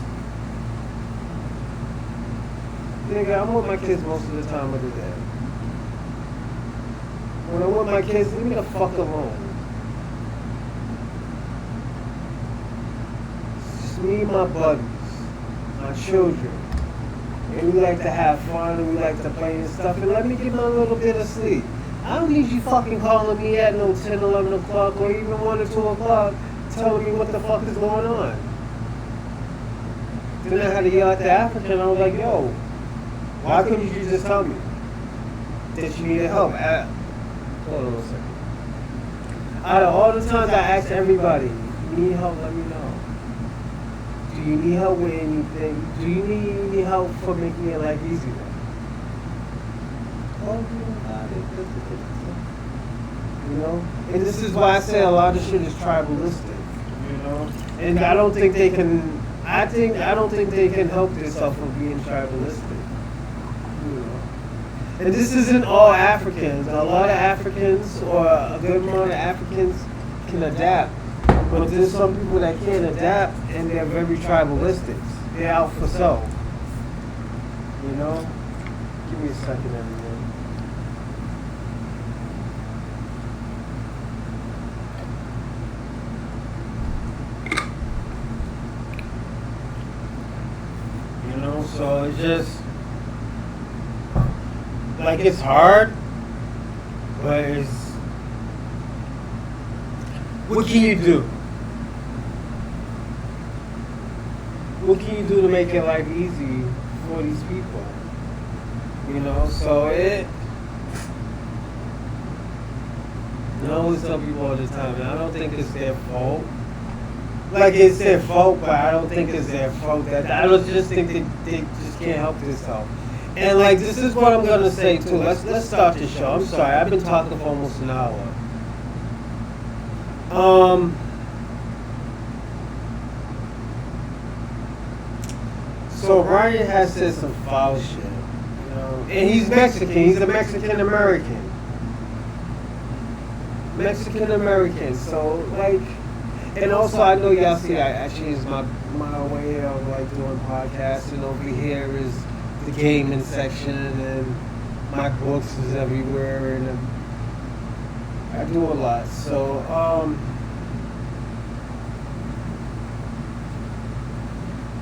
nigga, I'm with my kids most of the time of the day. When I'm with my kids, leave me the fuck alone. Me and my buddies, my children, and we like to have fun and we like to play and stuff, and let me get my little bit of sleep. I don't need you fucking calling me at no 10, 11 o'clock or even 1 or 2 o'clock telling me what the fuck is going on. Then I had to yell at the African. I was like, yo, why couldn't you just tell me that you needed help? Hold on a second. Out of all the times I asked everybody, you need help, let me know. Do you need help with anything? Do you need any help for making your life easier? Oh, you know? And this is why I say a lot of shit is tribalistic, you know? And I don't think they can, I don't think they can help themselves from being tribalistic, you know? And this isn't all Africans. A lot of Africans, or a good amount of Africans, can adapt. But there's some people that can't adapt and they're very tribalistic. They're out for self. You know? Give me a second, everyone. You know, so it's just like it's hard, but it's, what can you do? What can you do to make your life easy for these people? You know, so I always tell people all the time, and I don't think it's their fault. Like, it's their fault, but I don't think it's their fault. I just think that they just can't help themselves. And like, this is what I'm gonna say too. Let's start the show. I'm sorry, I've been talking for almost an hour. So Ryan has said some foul shit, you know, and he's Mexican. He's a Mexican American. Mexican American. So like, and also I know y'all see I changed my way of like doing podcasts. And over here is the gaming section, and my books is everywhere, and I do a lot. So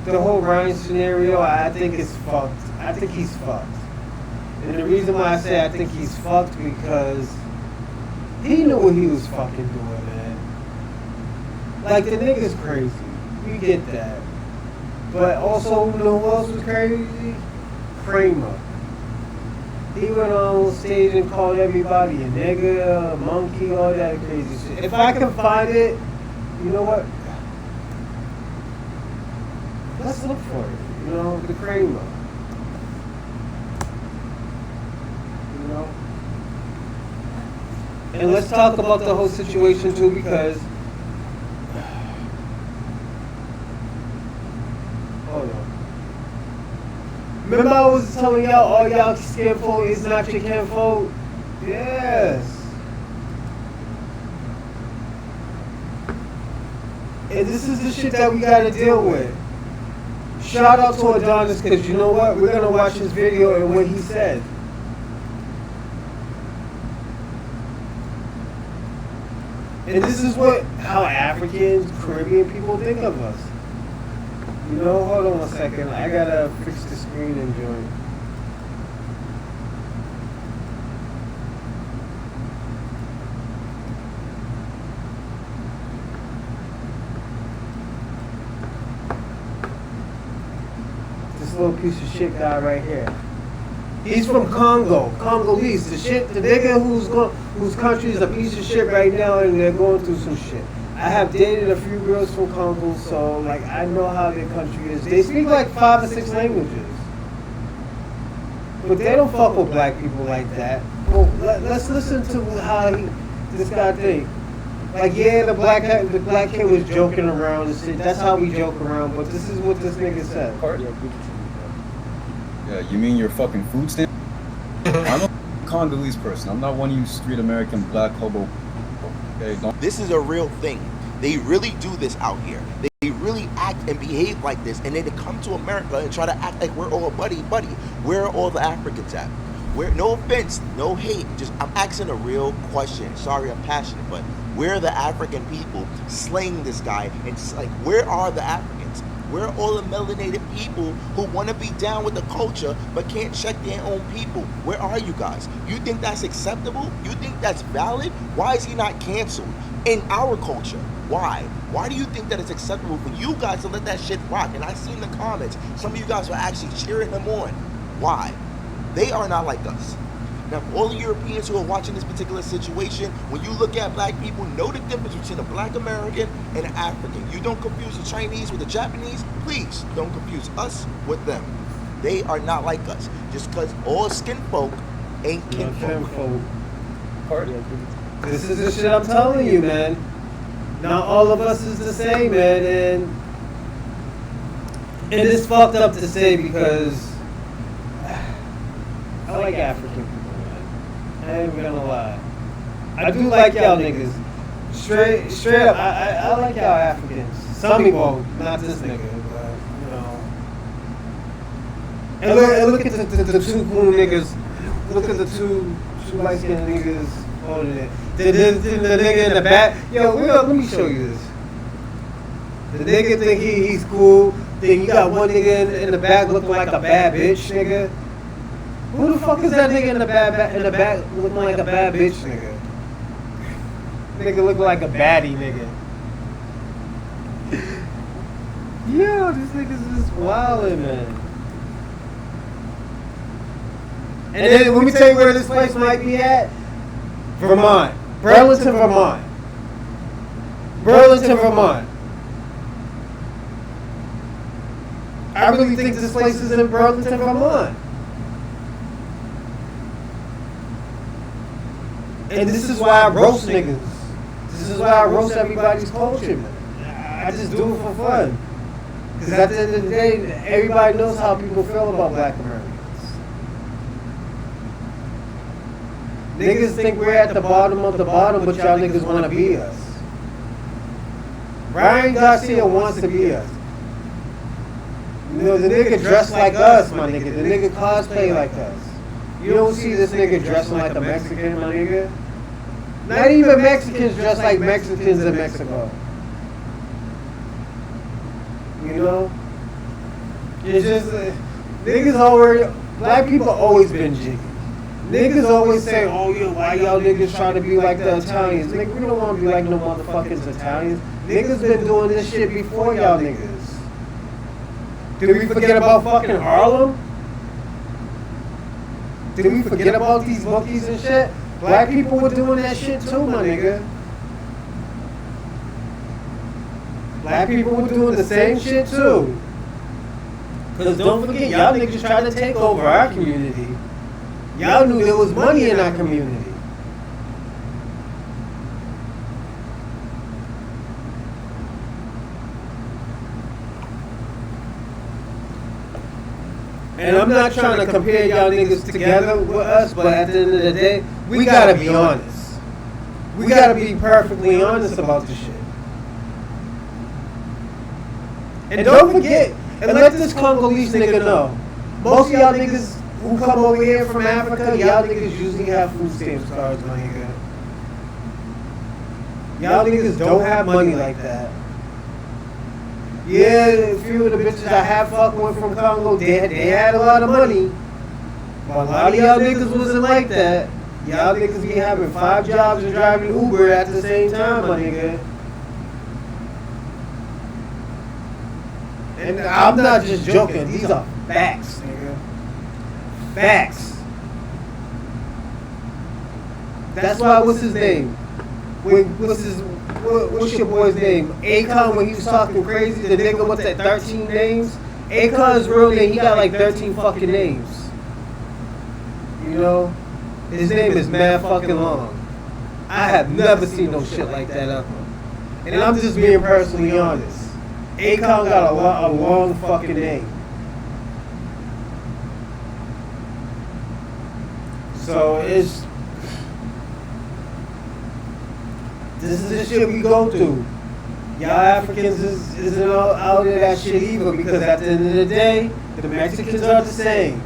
the whole Ryan scenario, I think is fucked. I think he's fucked. And the reason why I say I think he's fucked because he knew what he was fucking doing, man. Like, the nigga's crazy. We get that. But also, you know who else was crazy? Kramer. He went on stage and called everybody a nigga, a monkey, all that crazy shit. If I can find it, you know what? Let's look for it. You know, the Kramer. You know? And let's talk about the whole situation too, because hold on. Remember I was telling y'all all y'all skinfolk is not your kinfolk? Yes. And this is the shit that we gotta deal with. Shout out to Adonis, because you know what? We're gonna watch his video and what he said. And this is how Africans, Caribbean people think of us. You know, hold on 1 second. I gotta fix the screen and join. This little piece of shit guy right here. He's from Congo, Congolese. The nigga whose country is a piece of shit right now, and they're going through some shit. I have dated a few girls from Congo, so like I know how their country is. They speak like 5 or 6 languages, but they don't fuck with black people like that. Well, let's listen to how this guy think. Like, yeah, the black kid was joking around and shit. That's how we joke around. But this is what this nigga said. Yeah, you mean your fucking food stamp? I'm a Congolese person. I'm not one of you street American black hobo. Okay, don't. This is a real thing. They really do this out here. They really act and behave like this, and then they come to America and try to act like we're all buddy. Where are all the Africans at? Where? No offense, no hate. Just I'm asking a real question. Sorry, I'm passionate, but where are the African people slaying this guy? And it's like, where are the Africans? Where are all the melanated people who want to be down with the culture but can't check their own people? Where are you guys? You think that's acceptable? You think that's valid? Why is he not canceled in our culture? Why? Why do you think that it's acceptable for you guys to let that shit rock? And I see in the comments, some of you guys were actually cheering him on. Why? They are not like us. Now, for all the Europeans who are watching this particular situation, when you look at black people, know the difference between a black American and an African. You don't confuse the Chinese with the Japanese. Please don't confuse us with them. They are not like us. Just because all skin folk ain't kinfolk. This is the shit I'm telling you, man. Not all of us is the same, man, and it's fucked up to say because I like African people, man. I ain't even gonna lie. I do like y'all niggas. Straight up, I like y'all Africans. Some people, not this nigga, but you know. And look at the two cool niggas. Look at the two light skinned niggas holding it. The nigga in the back. Yo, let me show you this. The nigga think he's cool. Then you got one nigga in the back looking like a bad bitch, nigga. Who the fuck is that nigga in the back looking like a bad bitch, nigga? Nigga look like a baddie, nigga. Yo, this nigga's just wildin', man. And then let me tell you where this place might be at. Vermont. Burlington, Vermont. Burlington, Vermont. I really think this place is in Burlington, Vermont. And this is why I roast niggas. This is why I roast everybody's culture, man. I just do it for fun. Because at the end of the day, everybody knows how people feel about black Americans. Niggas think we're at the bottom of the bottom, but y'all niggas want to be us. Ryan Garcia wants to be us. You know, the nigga dressed like us, my nigga. The nigga cosplay like us. You don't see this nigga dressing like a Mexican, my nigga. Not even Mexicans dress like Mexicans in Mexico. You know? It's just, niggas already, black people always been jiggy. Niggas always say, oh, yo, why y'all niggas trying to be like the Italians? Nigga, we don't want to be like no motherfucking Italians. Niggas been doing this shit before y'all niggas. Did we forget about fucking Harlem? Did we forget about these bookies and shit? Black people were doing that shit too, my nigga. Black people were doing the same shit too. Because don't forget, y'all niggas tried to take over our community. Y'all knew there was money in our community. And I'm not trying to compare y'all niggas together with us, but at the end of the day, we gotta be honest. We gotta be perfectly honest about this shit. And don't forget, and let this Congolese nigga know, most of y'all niggas who come over here from Africa, y'all niggas usually have food stamps cards, my nigga. Y'all niggas don't have money like that. Yeah, a few of the bitches I have fucked with from Congo, they had a lot of money. But a lot of y'all niggas wasn't like that. Y'all niggas be having 5 jobs and driving Uber at the same time, my nigga. And I'm not just joking, these are facts, nigga. Facts. That's why, what's his name? What's your boy's name? Akon, when he was talking crazy, the nigga with that 13 names? Akon's real name, he got like 13 fucking names. You know? His name is mad fucking long. I have never seen no shit like that ever. And I'm just being personally honest. Akon got a long fucking name. So it's... This is the shit we go through. Y'all Africans isn't out of that shit either, because at the end of the day, the Mexicans are the same.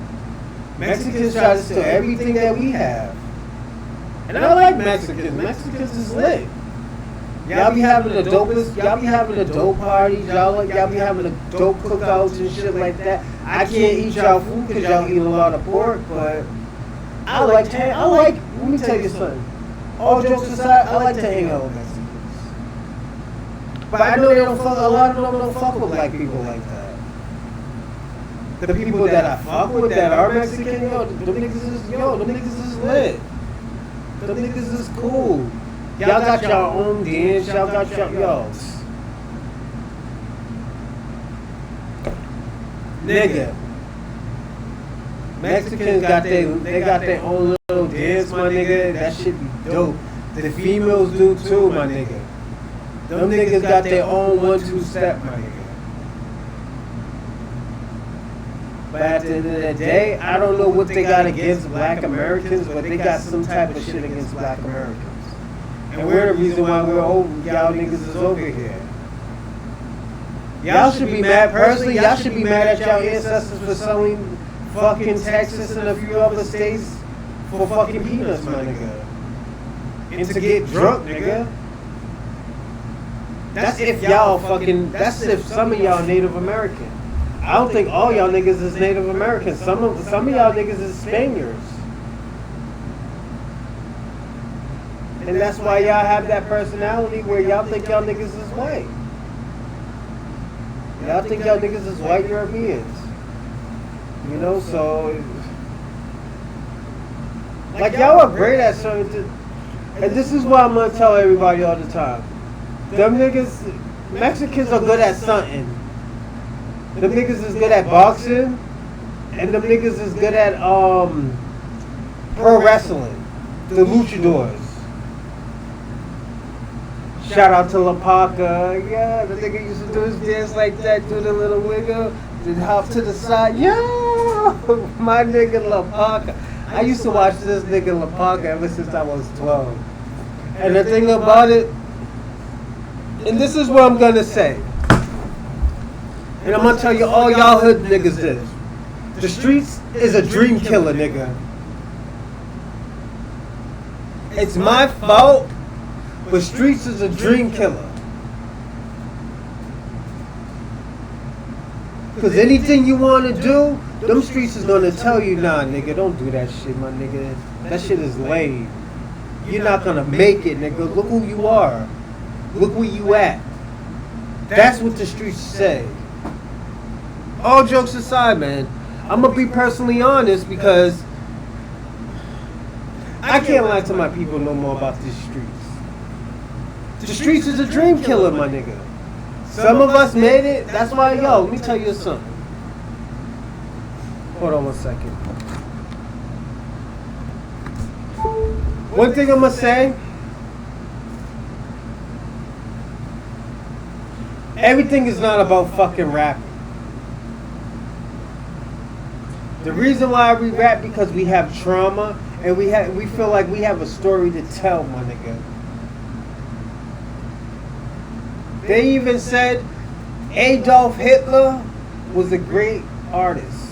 Mexicans try to steal everything that we have. And I like Mexicans. Mexicans is lit. Y'all be having the dopest, y'all be having the dope parties, y'all be having the dope cookouts and shit like that. I can't eat y'all food because y'all eat a lot of pork, but let me tell you something. All jokes aside, I like to hang out with Mexicans. But I know a lot of them don't fuck with black people like that. The people that I fuck with that are Mexican, them niggas is lit. Them niggas is cool. Y'all got your own dance, y'all got your, Nigga. Mexicans got their own little dance, my nigga. That shit be dope. The females do too, my nigga. Them niggas got their own 1-2 step, my nigga. But at the end of the day, I don't know what they got against black Americans, but they got some type of shit against black Americans. And we're the reason why y'all niggas is over here. Y'all should be mad, personally, y'all should be mad at y'all ancestors for selling fucking Texas and a few other states for fucking peanuts, my nigga. And to get drunk, nigga. That's if some of y'all Native American. I don't think all y'all niggas is Native American. Some of y'all niggas is Spaniards. And that's why y'all have that personality where y'all think y'all niggas is white. Y'all think y'all niggas is white Europeans. You know, so... Like, y'all are great at certain... And this is what I'm going to tell everybody all the time. Them niggas... Mexicans are good at something. Them niggas is good at boxing. And them niggas is good at, pro wrestling. The luchadors. Shout out to La Paca. Yeah, the nigga used to do his dance like that, do the little wiggle, then hop to the side. Yo, my nigga La Paca. I used to watch this nigga La Paca ever since I was 12. And the thing about it, and this is what I'm gonna say, and I'm gonna tell you all y'all hood niggas this. The streets is a dream killer, nigga. It's my fault, but streets is a dream killer. Cause anything you wanna do, them streets is gonna tell you, nah, nigga, don't do that shit, my nigga. That shit is lame. You're not gonna make it, nigga. Look who you are. Look where you at. That's what the streets say. All jokes aside, man, I'm gonna be personally honest because I can't lie to my people no more about these streets. The streets is a dream killer, my nigga. Some of us made it. That's why, yo, let me tell you something. Hold on one second. One thing I'm gonna say, everything is not about fucking rapping. The reason why we rap because we have trauma and we feel like we have a story to tell, my nigga. They even said Adolf Hitler was a great artist,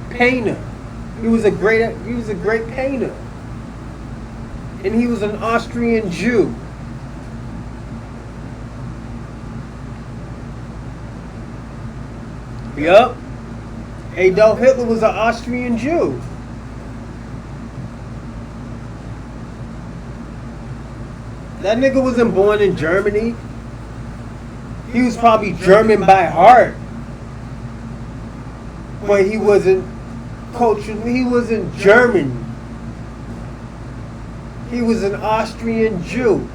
painter. He was a great painter, and he was an Austrian Jew. Yup. Adolf Hitler was an Austrian Jew. That nigga wasn't born in Germany. He was probably German by heart. But he wasn't culturally, he wasn't German. He was an Austrian Jew.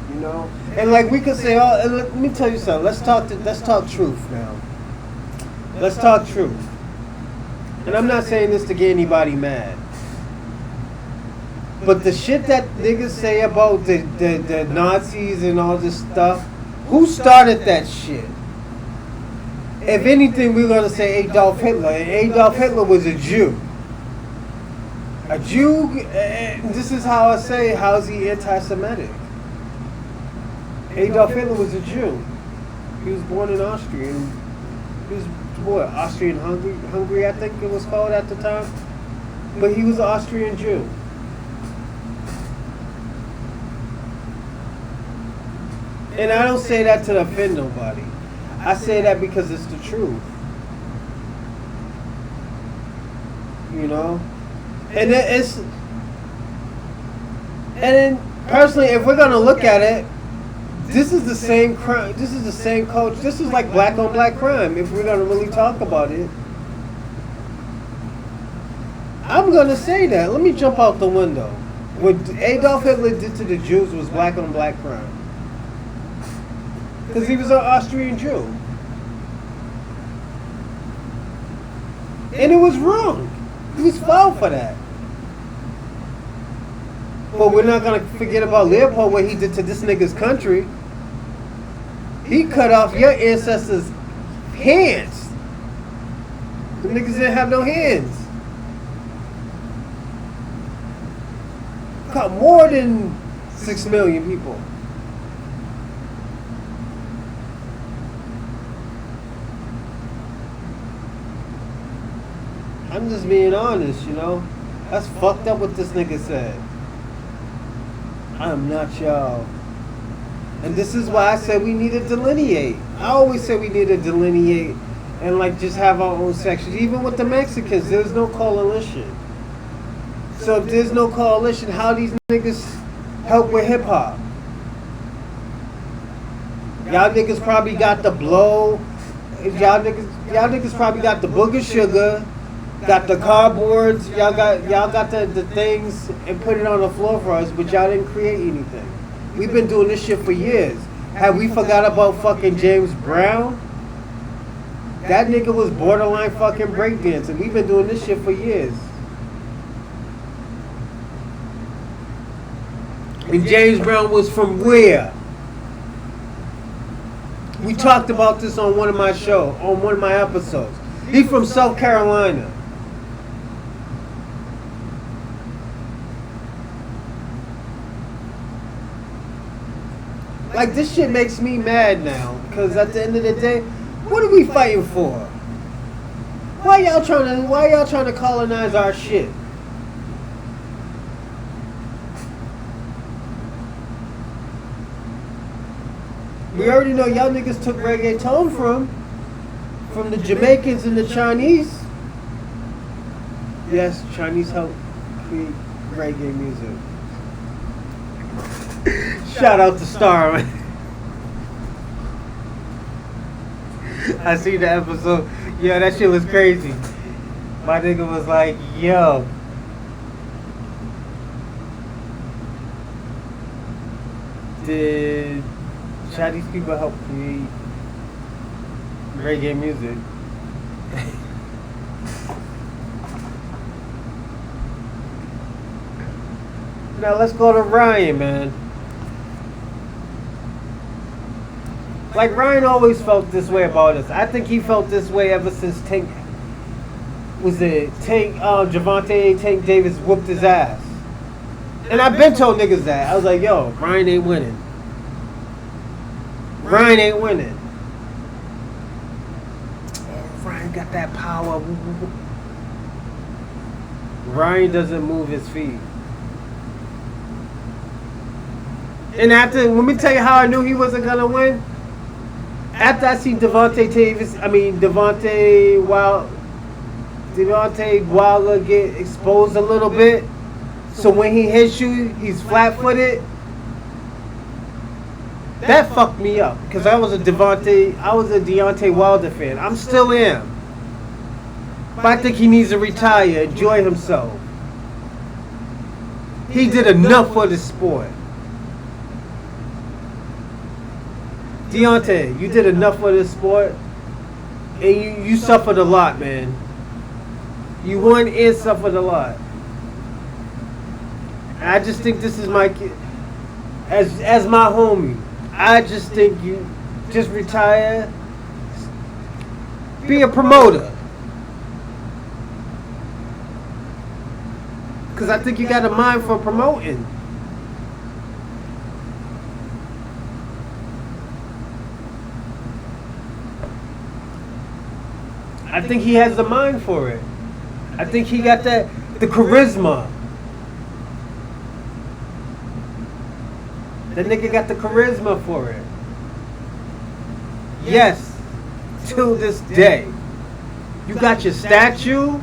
You know? And like we could say, oh, and let me tell you something. Let's talk truth now. Let's talk truth. And I'm not saying this to get anybody mad. But the shit that niggas say about the Nazis and all this stuff, who started that shit? If anything, we're gonna say Adolf Hitler. And Adolf Hitler was a Jew. A Jew, this is how I say, how's he anti-Semitic? Adolf Hitler was a Jew. He was born in Austria. He was what, Austrian Hungary, I think it was called at the time. But he was an Austrian Jew. And I don't say that to offend nobody. I say that because it's the truth. You know? And then personally, if we're gonna look at it, this is the same crime. This is the same culture. This is like black on black crime. If we're gonna really talk about it, I'm gonna say that. Let me jump out the window. What Adolf Hitler did to the Jews was black on black crime. Because he was an Austrian Jew. And it was wrong. He was foul for that. But we're not going to forget about Leopold, what he did to this nigga's country. He cut off your ancestors' hands. The niggas didn't have no hands. Cut more than 6 million people. I'm just being honest, you know. That's fucked up what this nigga said. I'm not y'all. And this is why I said we need to delineate. I always say we need to delineate and like just have our own sections. Even with the Mexicans, there's no coalition. So if there's no coalition, how these niggas help with hip hop? Y'all niggas probably got the blow. Y'all niggas probably got the booger sugar. Got the cardboards, y'all got the things and put it on the floor for us, but y'all didn't create anything. We've been doing this shit for years. Have we forgot about fucking James Brown? That nigga was borderline fucking breakdancing. We've been doing this shit for years. And James Brown was from where? We talked about this on one of my episodes. He's from South Carolina. Like, this shit makes me mad now. Because at the end of the day, what are we fighting for? Why y'all trying to colonize our shit? We already know y'all niggas took reggaeton from the Jamaicans and the Chinese. Yes, Chinese helped create reggae music. Shout out to Star. I seen the episode. Yo, that shit was crazy. My nigga was like, yo. Did Chinese people help create reggae music? Now let's go to Ryan, man. Like, Ryan always felt this way about us. I think he felt this way ever since Javante Tank Davis whooped his ass. And I've been told niggas that. I was like, yo, Ryan ain't winning. Ryan ain't winning. Oh, Ryan got that power. Ryan doesn't move his feet. And let me tell you how I knew he wasn't gonna win. After I seen Devontae Wilder get exposed a little bit, so when he hits you, he's flat-footed. That fucked me up because I was a Deontay Wilder fan. I'm still am, but I think he needs to retire, enjoy himself. He did enough for the sport. Deontay, you did enough for this sport, and you suffered a lot, man. You won and suffered a lot. And I just think this is my kid, as my homie. I just think you just retire, be a promoter, because I think you got a mind for promoting. I think he has the mind for it. I think he got the charisma. The nigga got the charisma for it. Yes, till this day. You got your statue.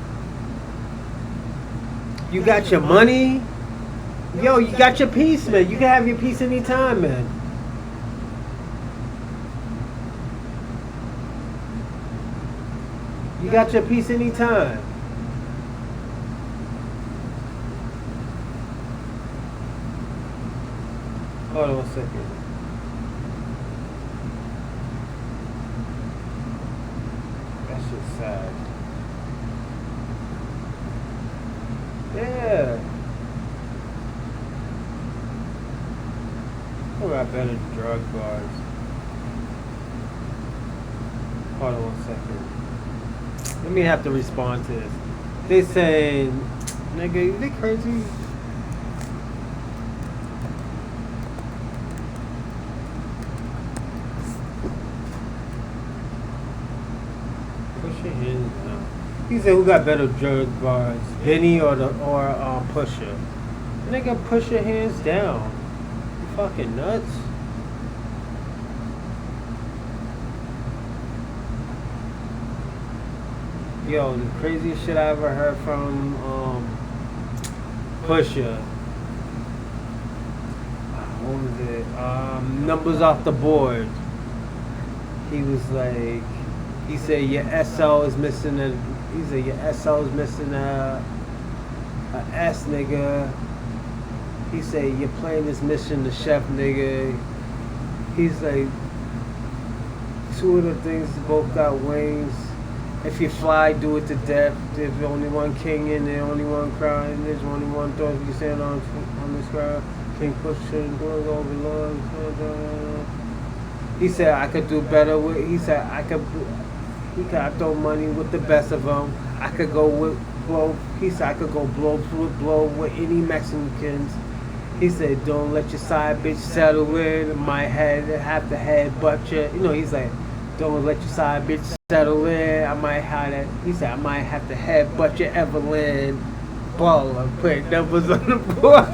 You got your money. Yo, you got your peace, man. You can have your peace anytime, man. You got your peace anytime. Hold on 1 second. That shit's sad. Yeah. Who got better drug bars? Hold on 1 second. Let me have to respond to this. They say, nigga, they crazy. Push your hands down. He said, who got better drug bars, Benny or Pusha? Nigga, push your hands down. You fucking nuts. Yo, the craziest shit I ever heard from Pusha. What was it? Numbers off the board. He was like, he said your SL is missing your SL is missing a S, nigga. He said you're playing this mission to chef, nigga. He's like, two of the things both got wings. If you fly, do it to death. There's only one king and there's only one crown and there's only one throne you stand on this crown. King pushing, going over love. He said I could do better with. He said I could. He could throw money with the best of them. I could go with blow. He said I could go blow with any Mexicans. He said don't let your side bitch settle in. My head have to head butt you. You know he's like don't let your side bitch settle in. I might have that. He said I might have to head butt your Evelyn. Ball and put numbers on the board.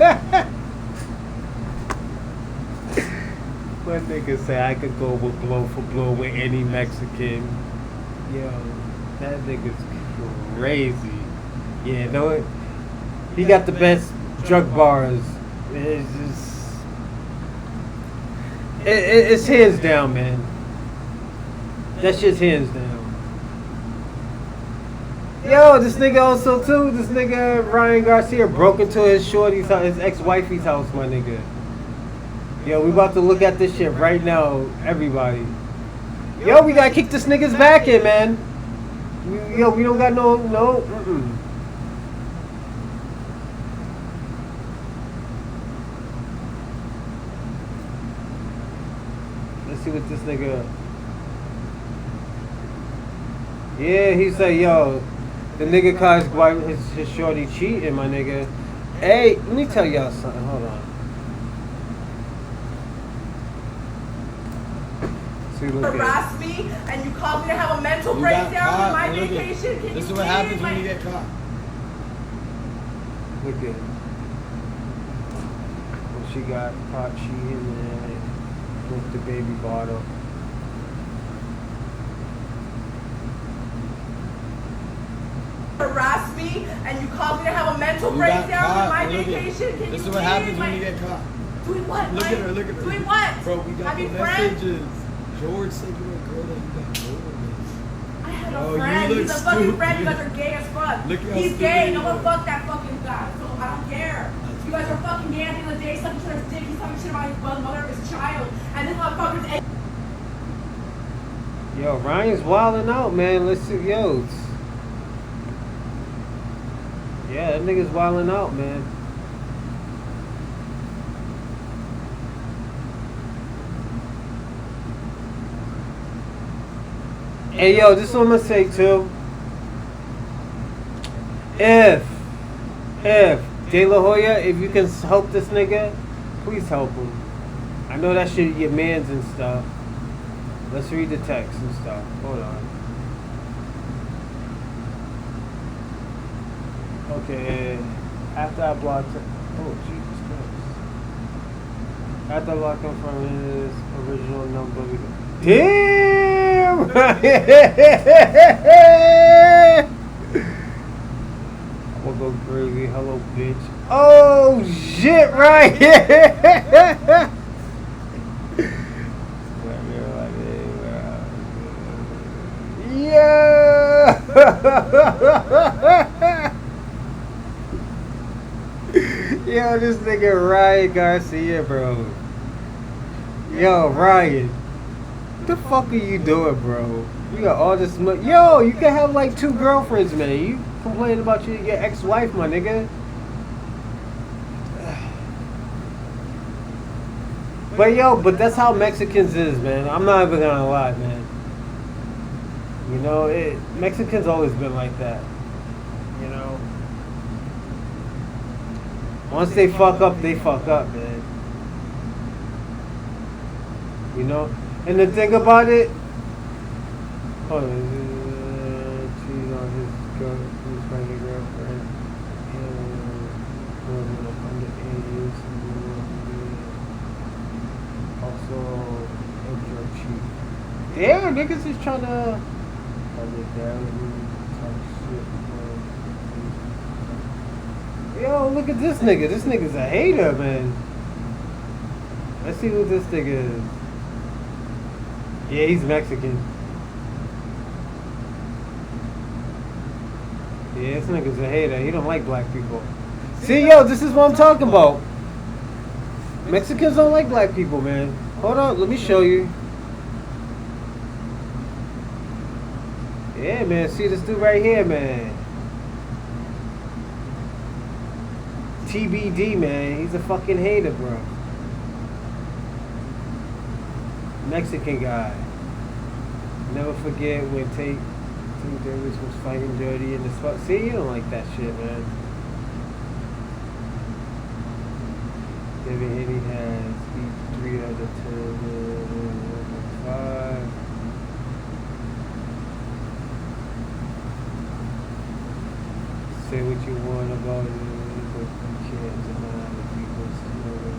One nigga say I could go with blow for blow with any Mexican. Yo, that nigga's crazy. Yeah, though he got the best drug bars. It's just, it's hands down, man. That shit's hands down. Yo, this nigga also too. This nigga Ryan Garcia broke into his shorty's house, his ex-wifey's house, my nigga. Yo, we about to look at this shit right now, everybody. Yo, we gotta kick this nigga's back in, man. Yo, we don't got no. Let's see what this nigga. Yeah, he said, yo, the nigga caught his shorty cheating, my nigga. Hey, let me tell y'all something. Hold on. Harass me and you called me to have a mental breakdown on my vacation. This is what happens when you get caught. Look at it. When she got caught cheating and with the baby bottle. Harass me and you called me to have a mental breakdown on my vacation. This is what happens when you get caught. Doing what? Look at her, look at her. Doing what? Bro, we got the messages. George said you were a girl that you got I had a friend. He's a fucking friend. You guys are gay as fuck. He's gay. No one fuck that fucking guy. So I don't care. You guys are fucking gay at the end of the day. Sucking each other's dick. He's talking shit about his mother of his child. And this motherfucker's. Yo, Ryan's wilding out, man. Let's see. Yo. Yeah, that nigga's wilding out, man. Hey, yo, this is what I'm gonna say, too. If De La Hoya, if you can help this nigga, please help him. I know that shit your mans and stuff. Let's read the text and stuff. Hold on. Okay, after I blocked him. Oh, Jesus Christ. After I blocked him from his original number, damn! I'm gonna go crazy. Hello, bitch. Oh, shit, right here! Yeah! Yo, this nigga Ryan Garcia, bro. Yo, Ryan. What the fuck are you doing, bro? You got all this money. Yo, you can have like 2 girlfriends, man. You complaining about your ex-wife, my nigga. But that's how Mexicans is, man. I'm not even gonna lie, man. You know, Mexicans always been like that. You know? Once they fuck up, man. You know? And the thing about it, hold on, cheating on his pregnant girlfriend, also a drug cheat. Damn, niggas is trying to hold it down and talk shit. Yo, look at this nigga. This nigga's a hater, man. Let's see who this nigga is. Yeah, he's Mexican. Yeah, this nigga's a hater. He don't like black people. See, yo, this is what I'm talking about. Mexicans don't like black people, man. Hold on, let me show you. Yeah, man, see this dude right here, man. TBD, man. He's a fucking hater, bro. Mexican guy. Never forget when Tate Davis was fighting Dirty in the spot. See, you don't like that shit, man. David Haney has beat 3 out of 5. Say what you want about it, but you can't deny the people's story.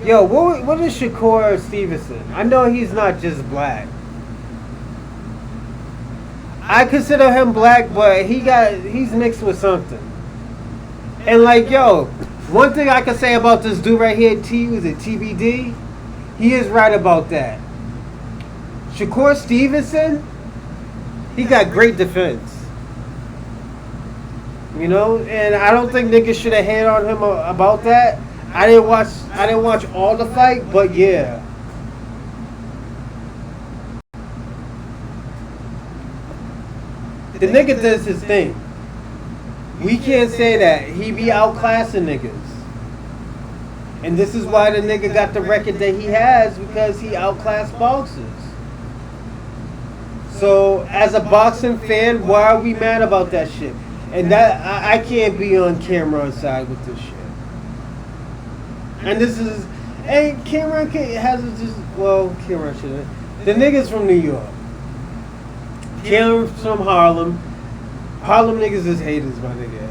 Yo, what is Shakur Stevenson? I know he's not just black. I consider him black, but he's mixed with something. And like, yo, one thing I can say about this dude right here, TBD, he is right about that. Shakur Stevenson, he got great defense. You know, and I don't think niggas should have hated on him about that. I didn't watch all the fight, but yeah. The nigga does his thing. We can't say that. He be outclassing niggas. And this is why the nigga got the record that he has, because he outclassed boxers. So, as a boxing fan, why are we mad about that shit? And that I can't be on camera on side with this shit. And this is, and Cameron has just, well, Cameron shouldn't. The niggas from New York. Cameron's from Harlem. Harlem niggas is haters, my nigga.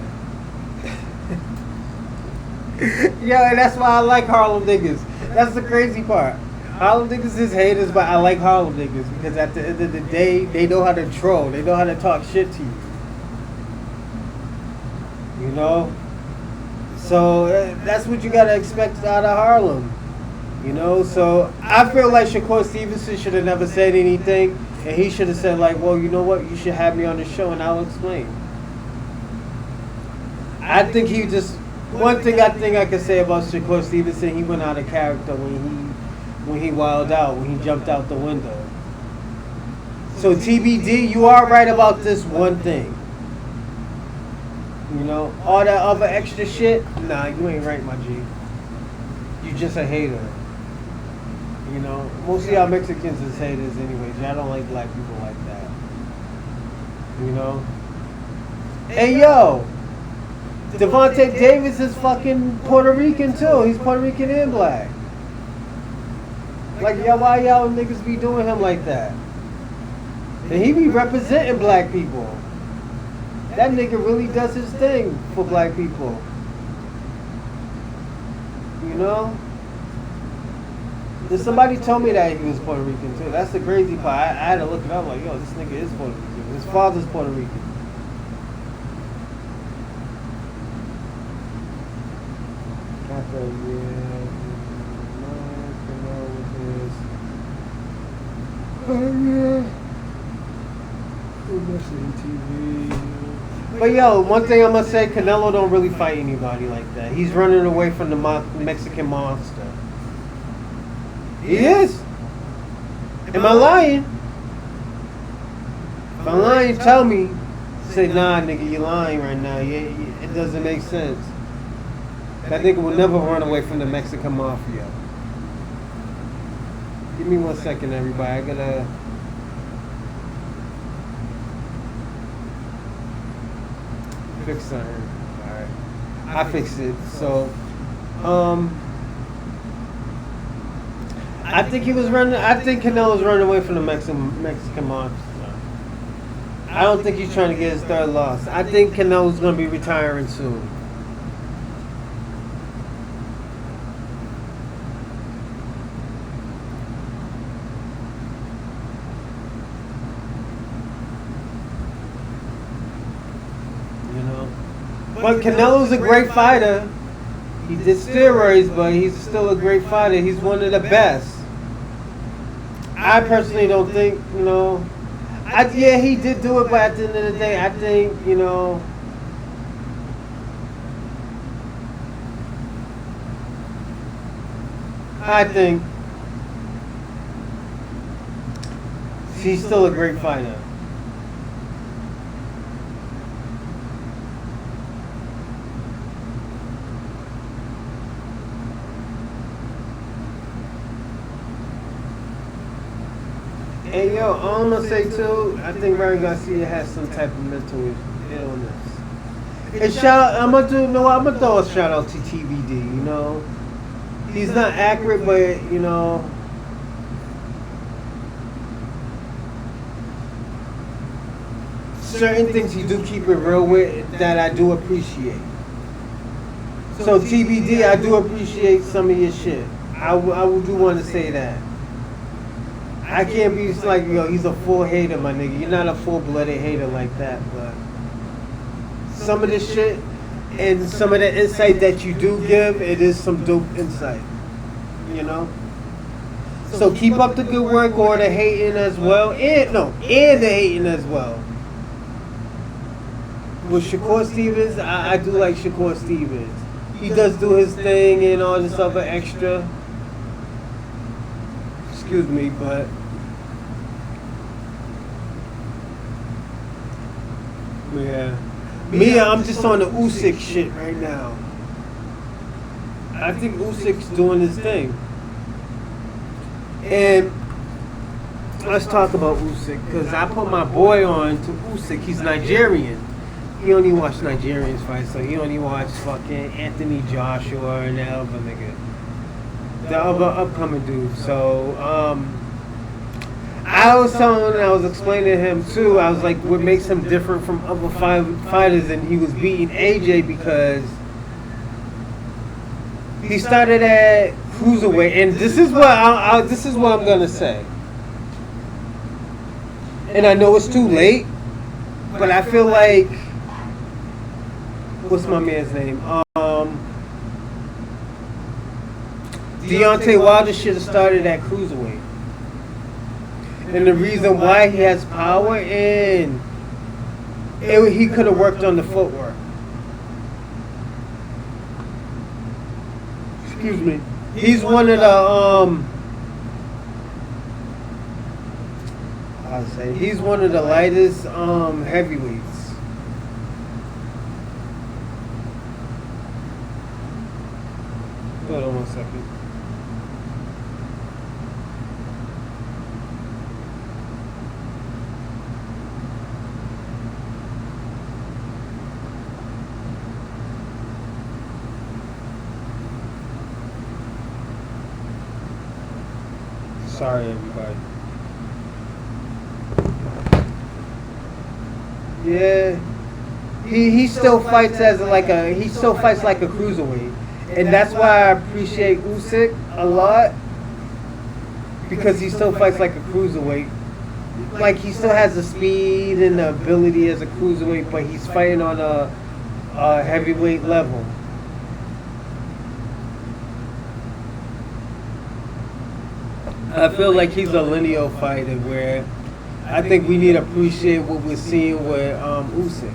Yo, and that's why I like Harlem niggas. That's the crazy part. Harlem niggas is haters, but I like Harlem niggas because at the end of the day, they know how to troll. They know how to talk shit to you. You know? So that's what you gotta expect out of Harlem. You know? So I feel like Shakur Stevenson should have never said anything, and he should have said like, well, you know what? You should have me on the show and I'll explain. I think he just, one thing I think I can say about Shakur Stevenson, he went out of character when he wilded out, when he jumped out the window. So TBD, you are right about this one thing. You know, all that other extra shit, nah, you ain't right, my G. You just a hater. You know, most of y'all Mexicans is haters anyways. Y'all don't like black people like that. You know? Hey, yo! Devontae Davis is fucking Puerto Rican, too. He's Puerto Rican and black. Like, yeah, why y'all niggas be doing him like that? And he be representing black people. That nigga really does his thing for black people. You know? Then somebody told me that he was Puerto Rican too. That's the crazy part. I had to look it up like, yo, this nigga is Puerto Rican. His father's Puerto Rican. But yo, one thing I'm gonna say, Canelo don't really fight anybody like that. He's running away from the Mexican monster. He is. Am I lying? If I'm lying, tell me. Say, nah, nigga, you're lying right now. It doesn't make sense. That nigga will never run away from the Mexican mafia. Give me 1 second, everybody. I gotta... fix something. Alright. I fixed it. So, I think Canelo's running away from the Mexican monster. I don't think he's trying to get his third loss. I think Canelo's gonna be retiring soon. But Canelo's a great fighter. He did steroids, but he's still a great fighter. He's one of the best. I personally don't think, you know... yeah, he did do it, but at the end of the day, I think, you know... He's still a great fighter. And yo, I'm gonna say too, I think Ryan Garcia has some type of mental illness. And shout out, I'm gonna throw a shout out to TBD, you know. He's not accurate, but you know, certain things he do keep it real with that I do appreciate. So TBD, I do appreciate some of your shit. I do want to say that. I can't be just like, yo, he's a full hater, my nigga. You're not a full-blooded hater like that, but some of the shit and some of the insight that you do give, it is some dope insight, you know? So keep up the good work or the hating as well, and the hating as well. With Shakur Stevens, I do like Shakur Stevens. He does do his thing and all this other extra. Excuse me, but yeah. Me, I'm just on the Usyk shit right now. I think Usyk's doing his thing. And let's talk about Usyk, because I put my boy on to Usyk. He's Nigerian. He only watch Nigerians fight, so he only watch fucking Anthony Joshua and that other nigga. The other upcoming dude. So, I was explaining to him too, I was like, what makes him different from other fighters, and he was beating AJ because he started at cruiserweight, and this is what I'm gonna say. And I know it's too late, but I feel like, what's my man's name? Deontay Wilder should have started at cruiserweight. And the reason why he has power, and he could have worked on the footwork. Excuse me. He's one of the he's one of the lightest heavyweights. Hold on 1 second. Sorry, everybody. Yeah, he still fights like a cruiserweight, and that's why I appreciate Usyk a lot, because he still fights like a cruiserweight. Like, he still has the speed and the ability as a cruiserweight, but he's fighting on a heavyweight level. I feel like he's a lineal fighter, where I think we need to appreciate what we're seeing with Usyk.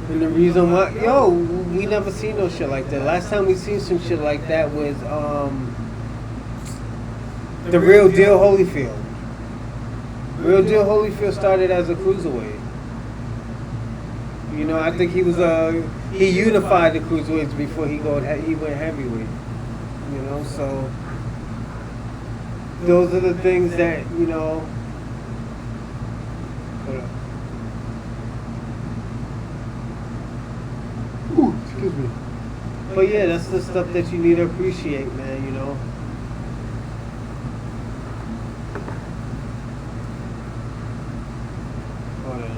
And the reason why, we never seen no shit like that. Last time we seen some shit like that was the Real Deal Holyfield. Real Deal Holyfield started as a cruiserweight. You know, I think he unified the cruiserweights before he went heavyweight. You know, so those are the things that, you know. Ooh, excuse me. But yeah, that's the stuff that you need to appreciate, man, you know. Hold on.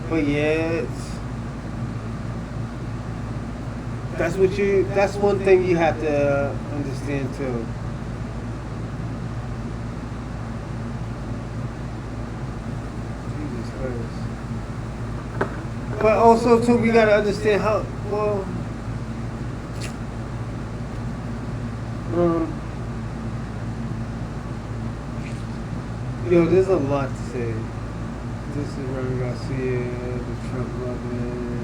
But yeah, that's one thing you have to understand too. But also, too, we gotta understand how, well, there's a lot to say. This is Ryan Garcia, the Trump loving.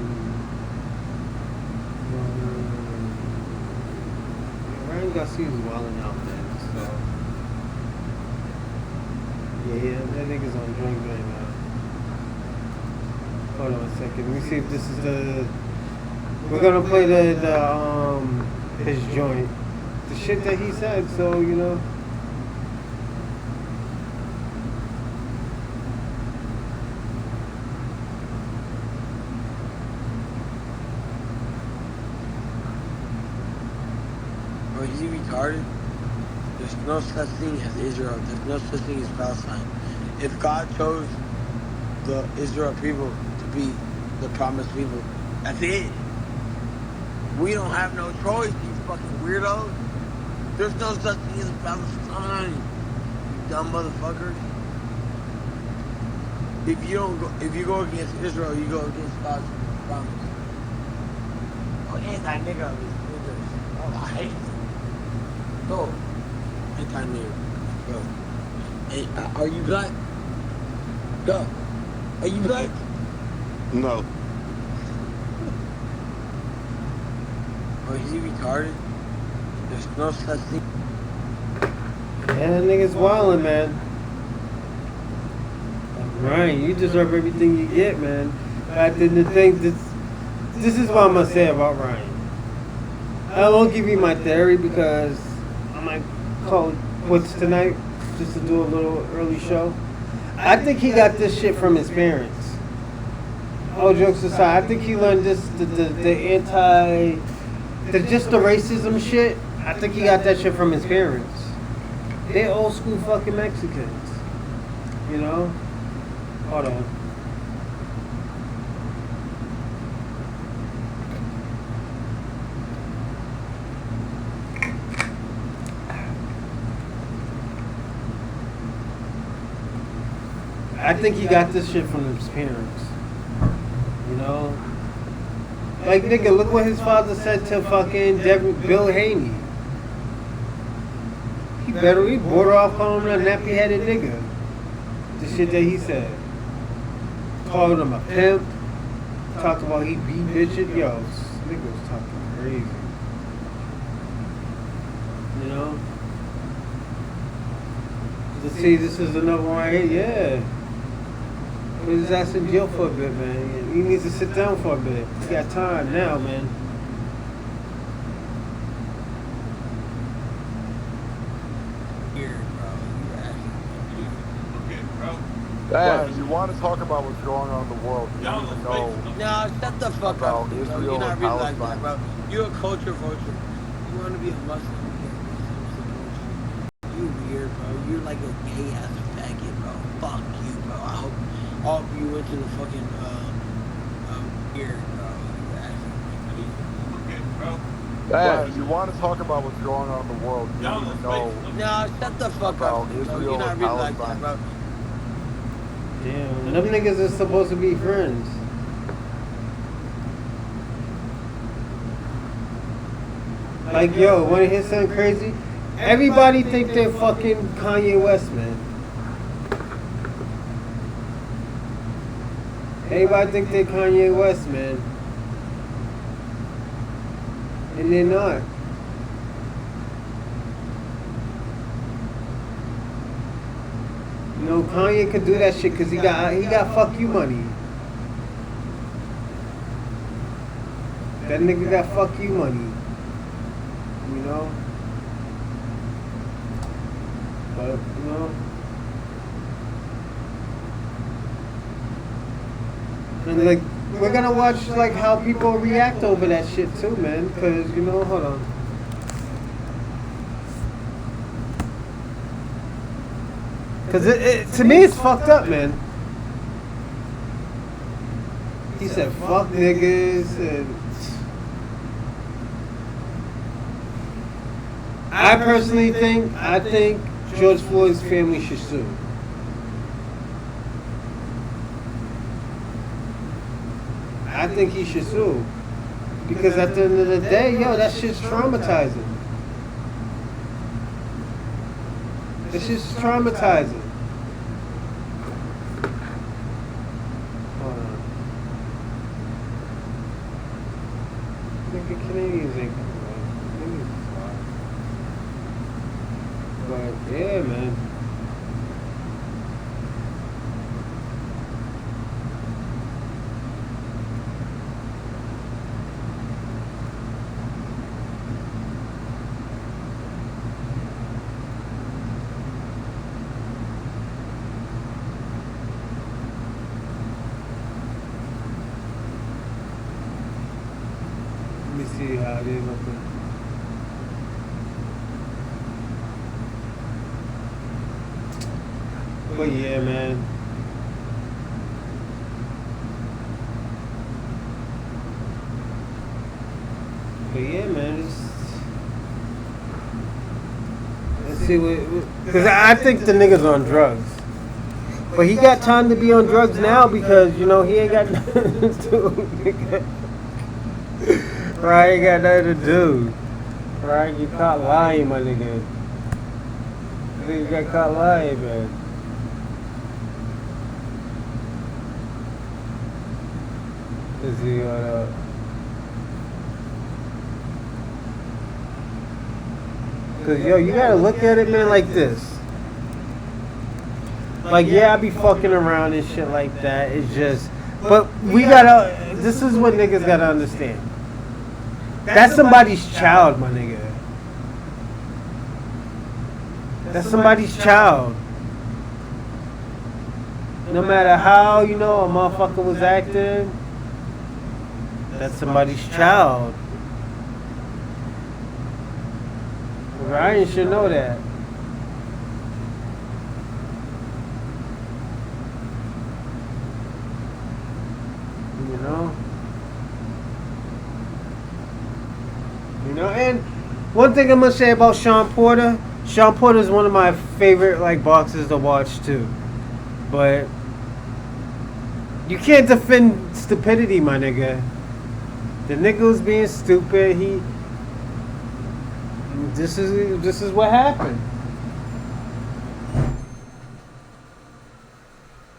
Ryan Garcia's wilding out, man, so. Yeah, that nigga's on joint right now. Hold on a second. Let me see if this is the. We're gonna play the his joint, the shit that he said. So you know. Or is he retarded? There's no such thing as Israel. There's no such thing as Palestine. If God chose the Israel people to be the promised people, that's it. We don't have no choice, you fucking weirdos. There's no such thing as Palestine, you dumb motherfuckers. If you go against Israel, you go against God's promise. Oh, anti-nigga, oh, I hate you. Go. Anti-nigga. Go. Hey, are you black? Go. Are you black? No. Or is he retarded? There's no such thing. Yeah, that nigga's wildin', man. Ryan, you deserve everything you get, man. But the thing, this is what I'm gonna say about Ryan. I won't give you my theory because I might call it quits tonight just to do a little early show. I think he got this shit from his parents. All jokes aside, I think he learned this just the racism shit. I think he got that shit from his parents. They're old school fucking Mexicans, you know. Hold on. I think he got this shit from his parents. You know? Like, nigga, look what his father said to fucking Bill Haney. He bought her off calling him a nappy-headed nigga. The shit that he said. Called him a pimp. Talked about he beat bitches. Yo, this nigga was talking crazy. You know? To see, this is another one right here. Yeah. Put his ass in jail for a bit, man. He needs to sit down for a bit. He got time now, man. Dad, you want to talk about what's going on in the world. You don't even know No, shut the fuck up, about bro. Israel You're not and really like that, Palestine. bro. You're a culture vulture. You want to be a Muslim. You weird, bro. You're like a gay ass faggot, bro. Fuck you, bro. I hope all of you went to the fucking weird, bro. Dad, you want to talk about what's going on in the world. You don't even know No, shut the fuck up, about bro. Israel You're not and really like that, Palestine. bro. Damn, them niggas are supposed to be friends. Like, yo, wanna hear something crazy? Everybody think they're fucking Kanye West, man. Everybody think they're Kanye West, man. And they're not. You know, Kanye could do that shit because he got fuck you money. That nigga got fuck you money. You know? But, you know. And like, we're gonna watch like how people react over that shit too, man. Because, you know, hold on. Because to me, it's fucked up, man. He said, fuck niggas. And I personally think, George Floyd's family should sue. I think he should sue. Because at the end of the day, yo, that shit's traumatizing. This shit's traumatizing. Hold on. Nigga, Canadians ain't coming out. Niggas is wild. But, yeah, man. everybody looking. But yeah, man. But yeah, man. Let's see what. Because I think the nigga's on drugs. But he got time to be on drugs now because, you know, he ain't got nothing to do. Right, he got nothing to do. Right, you caught lying, my nigga. You got caught lying, man. Is he Cause yo, you gotta look at it, man, like this. Like, yeah, I be fucking around and shit like that. It's just, but we gotta. This is what niggas gotta understand. That's somebody's child, my nigga. That's somebody's child. No matter how, you know, a motherfucker was acting, that's somebody's child. Ryan should know that. You know? You know, and one thing I'm gonna say about Sean Porter is one of my favorite like boxers to watch too. But you can't defend stupidity, my nigga. The nigga was being stupid. This is what happened.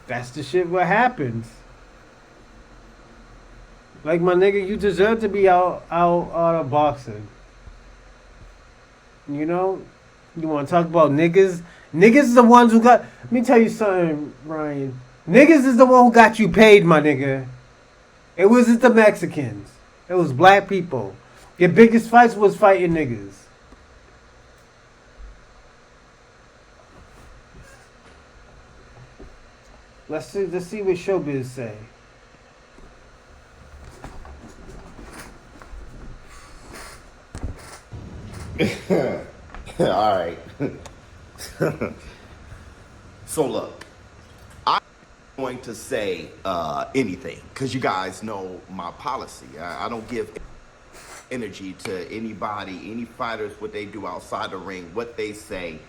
That's the shit what happens. Like, my nigga, you deserve to be out of boxing. You know? You want to talk about niggas? Niggas is the ones who got... Let me tell you something, Ryan. Niggas is the one who got you paid, my nigga. It wasn't the Mexicans. It was black people. Your biggest fights was fighting niggas. Let's see what Showbiz say. All right. So look, I'm going to say anything because you guys know my policy. I don't give energy to anybody, any fighters, what they do outside the ring, what they say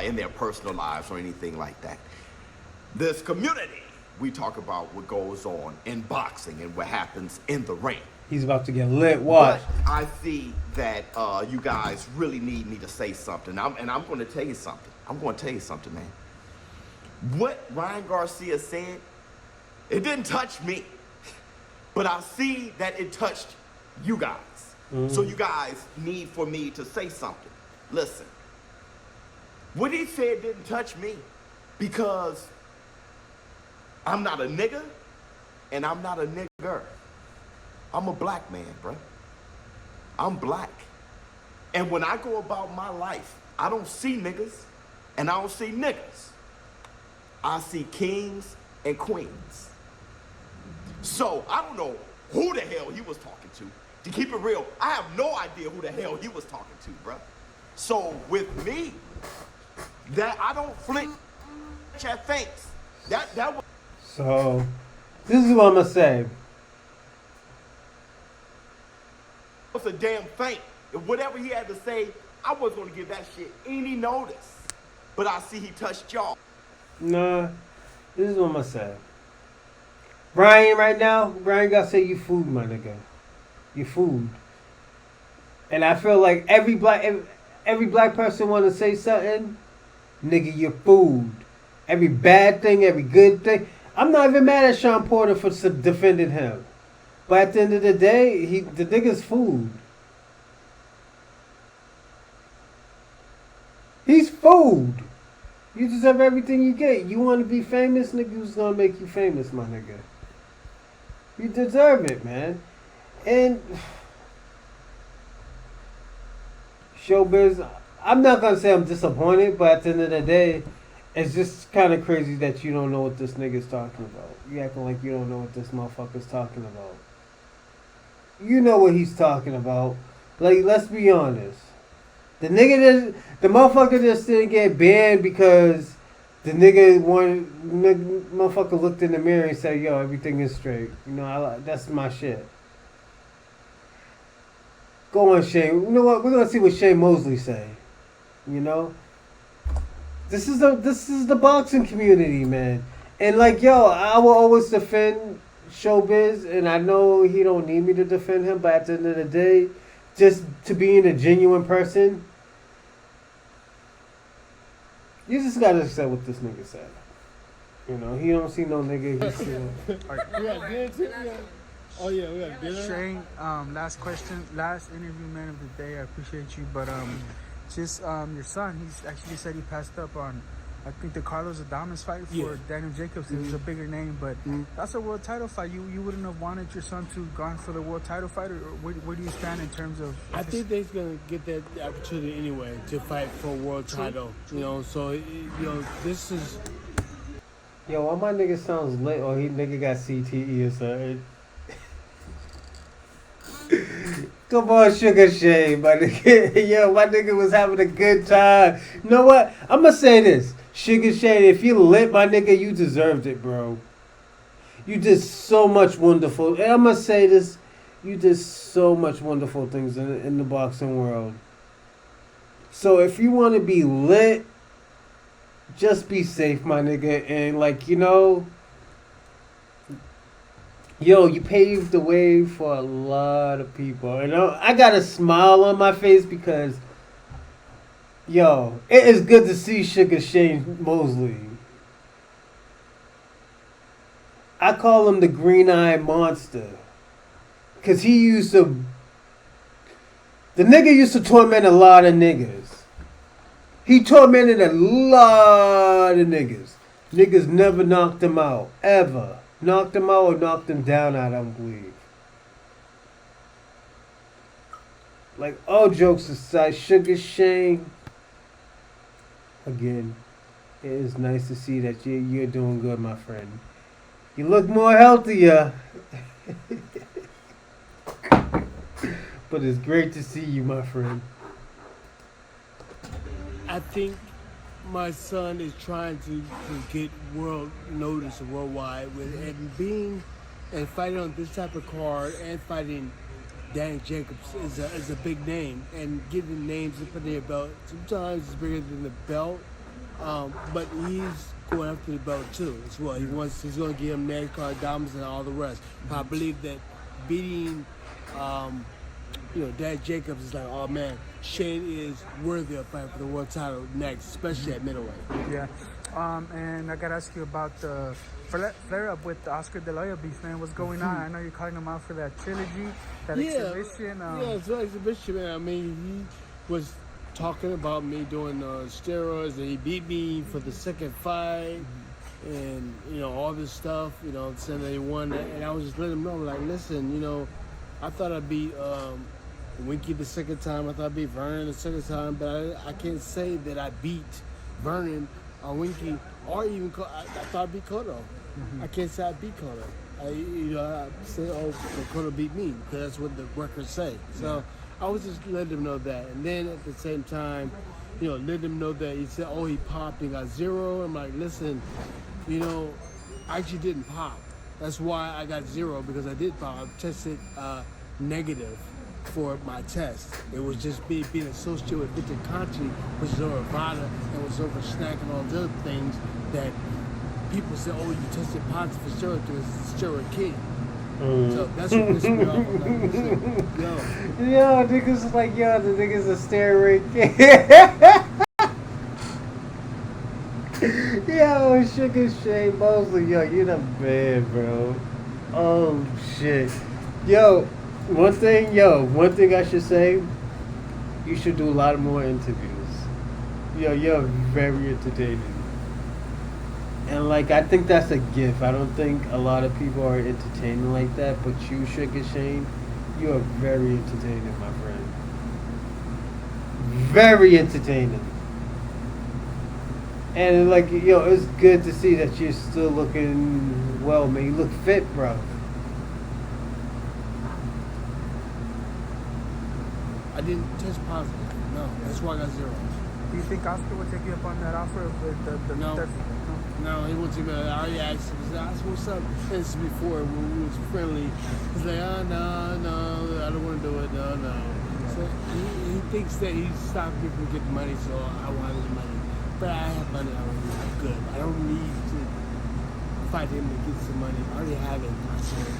in their personal lives or anything like that. This community, we talk about what goes on in boxing and what happens in the ring. He's about to get lit. Watch. But I see that you guys really need me to say something. I'm going to tell you something. I'm going to tell you something, man. What Ryan Garcia said, it didn't touch me. But I see that it touched you guys. Mm-hmm. So you guys need for me to say something. Listen. What he said didn't touch me because I'm not a nigga and I'm not a nigger. I'm a black man, bro. I'm black. And when I go about my life, I don't see niggas and I don't see niggas. I see kings and queens. So I don't know who the hell he was talking to. To keep it real, I have no idea who the hell he was talking to, bro. So with me, that I don't flinch at thanks. That was. So this is what I'm gonna say. Was a damn feint. If whatever he had to say, I wasn't gonna give that shit any notice. But I see he touched y'all. Nah, this is what I'm gonna say. Brian, right now, Brian gotta say you food, my nigga. You food. And I feel like every black person wanna say something, nigga, you're food. Every bad thing, every good thing. I'm not even mad at Sean Porter for defending him. But at the end of the day, the nigga's food. He's food. You deserve everything you get. You want to be famous, nigga, who's gonna make you famous, my nigga? You deserve it, man. And Showbiz, I'm not gonna say I'm disappointed, but at the end of the day, it's just kind of crazy that you don't know what this nigga's talking about. You acting like you don't know what this motherfucker's talking about. You know what he's talking about. Like, let's be honest. The motherfucker just didn't get banned because the motherfucker looked in the mirror and said, "Yo, everything is straight." You know, that's my shit. Go on, Shane. You know what? We're gonna see what Shane Mosley say. You know, this is the boxing community, man. And like, yo, I will always defend Showbiz, and I know he don't need me to defend him, but at the end of the day, just to being a genuine person, you just gotta accept what this nigga said. You know, he don't see no nigga. He see. Oh yeah, we got dinner. Shane, last question, last interview, man of the day. I appreciate you, but just your son. He's actually said he passed up on, I think, the Carlos Adames fight for Daniel Jacobs. It was a bigger name, but that's a world title fight. You wouldn't have wanted your son to gone for the world title fight, or where do you stand in terms of? I think they're gonna get that opportunity anyway to fight for a world title. You know, so this is. Yo, why my nigga sounds lit, or he nigga got CTE or something? Come on, Sugar Shane, my nigga. Yo, my nigga was having a good time. You know what? I'm gonna say this. Sugar Shane, if you lit, my nigga, you deserved it, bro. You did so much wonderful. And I'm gonna say this. You did so much wonderful things in the boxing world. So if you want to be lit, just be safe, my nigga. And like, you know, yo, you paved the way for a lot of people. And I got a smile on my face because, yo, it is good to see Sugar Shane Mosley. I call him the green-eyed monster. Because the nigga used to torment a lot of niggas. He tormented a lot of niggas. Niggas never knocked him out, ever. Knocked him out or knocked him down, I don't believe. Like, all jokes aside, Sugar Shane, again, it is nice to see that you're doing good, my friend. You look more healthier. But it's great to see you, my friend. I think my son is trying to get world notice worldwide with and fighting on this type of card and fighting Daniel Jacobs is a big name, and getting names to put in their belt sometimes is bigger than the belt, but he's going after the belt too as well. He's going to give him NASCAR diamonds and all the rest. But I believe that beating Dad Jacobs is like, oh man, Shane is worthy of fighting for the world title next, especially at middleweight. Yeah. And I gotta ask you about the flare-up with Oscar De La Hoya beef, man. What's going on? I know you're calling him out for that trilogy, that exhibition. It's an exhibition, man. I mean, he was talking about me doing steroids, and he beat me for the second fight, and all this stuff. Saying that he won, and I was just letting him know, like, listen, I thought I beat Winky the second time. I thought I beat Vernon the second time, but I can't say that I beat Vernon or Winky, or even I thought I beat Cotto. I can't say I beat Cotto. I say, Cotto beat me, because that's what the records say. So I was just letting him know that, and then at the same time, letting him know that he said, he popped and got 0. I'm like, listen, I actually didn't pop. That's why I got 0, because I did pop. I tested negative for my test. It was just being associated with Victor Conti, which is over Vada, and was over snack and all the other things that people say, you tested positive for steroids because it's steroid king. So that's what pissed me off. I'm like, listen, yo, niggas is like, the nigga's a steroid king. Yo, Sugar Shane Mosley, you're the man, bro. Oh shit. Yo, one thing I should say, you should do a lot more interviews. You're very entertaining. And like, I think that's a gift. I don't think a lot of people are entertaining like that, but you, Sugar Shane, you are very entertaining, my friend. Very entertaining. And like, it's good to see that you're still looking well, man. You look fit, bro. didn't test positive. No, that's why I got 0. Do you think Oscar would take you up on that offer with the No. No, he wants to be. I already asked him. I said, "What's up?" This is before when we was friendly. He's like, "Oh no, I don't want to do it. No." So he thinks that he stopped me from getting money, so I want his money. But I have money already. I'm good. I don't need to fight him to get some money. I already have it. I said,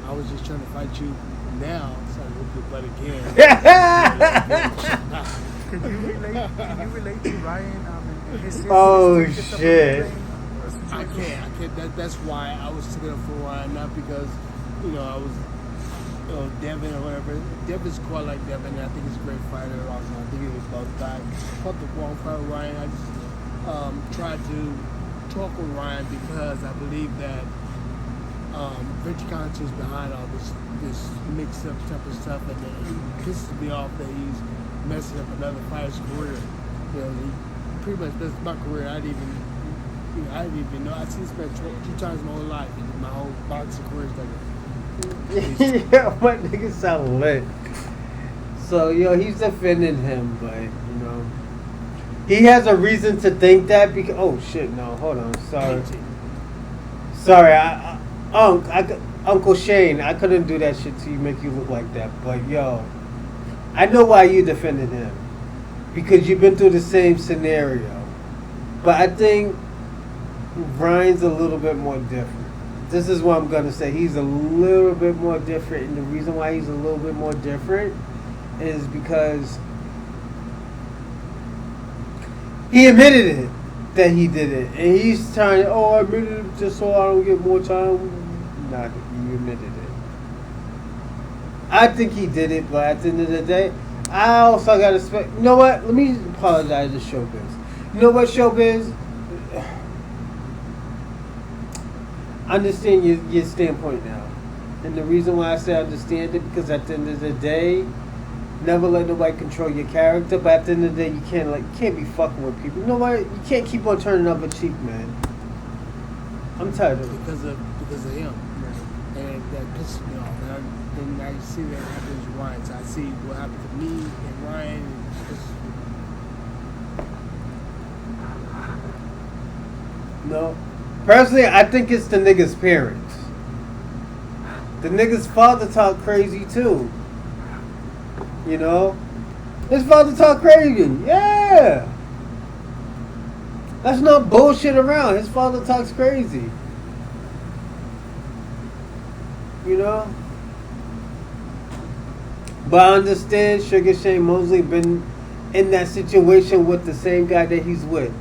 I was just trying to fight you now, so I whoop your butt again. Can you relate to Ryan and his history? Oh, shit. I can't. That's why I was sticking up for Ryan, not because, I was, Devin or whatever. Devin's quite like Devin, and I think he's a great fighter also. I think he was both guys. Fought the wrong fight with Ryan. I just tried to talk with Ryan because I believe that Rich Conch is behind all this mixed up type of stuff, and it pisses me off that he's messing up another fighter's career. He pretty much messed my career. I didn't even know. I've seen this man 2 times my whole life. My whole boxing career is like Yeah, my nigga sound lit. So, he's defending him, but, he has a reason to think that because... Oh, shit, no, hold on, Sorry, Uncle Shane, I couldn't do that shit to you, make you look like that. But, I know why you defended him. Because you've been through the same scenario. But I think Ryan's a little bit more different. This is what I'm going to say. He's a little bit more different. And the reason why he's a little bit more different is because he admitted it, that he did it. And he's trying to, I admitted it just so I don't get more time. Nah, you admitted it. I think he did it, but at the end of the day, I also got to expect... You know what? Let me apologize to Showbiz. You know what, Showbiz? I understand your standpoint now. And the reason why I say I understand it, because at the end of the day, never let nobody control your character, but at the end of the day, you can't be fucking with people. You know what? You can't keep on turning up a cheek, man. I'm tired of it. Because of him. And that pisses me off. And I see that happens with Ryan. So I see what happened to me and Ryan. No. Personally, I think it's the nigga's parents. The nigga's father talk crazy too. His father talk crazy. Yeah. That's not bullshit around. His father talks crazy. But I understand Sugar Shane Mosley been in that situation with the same guy that he's with.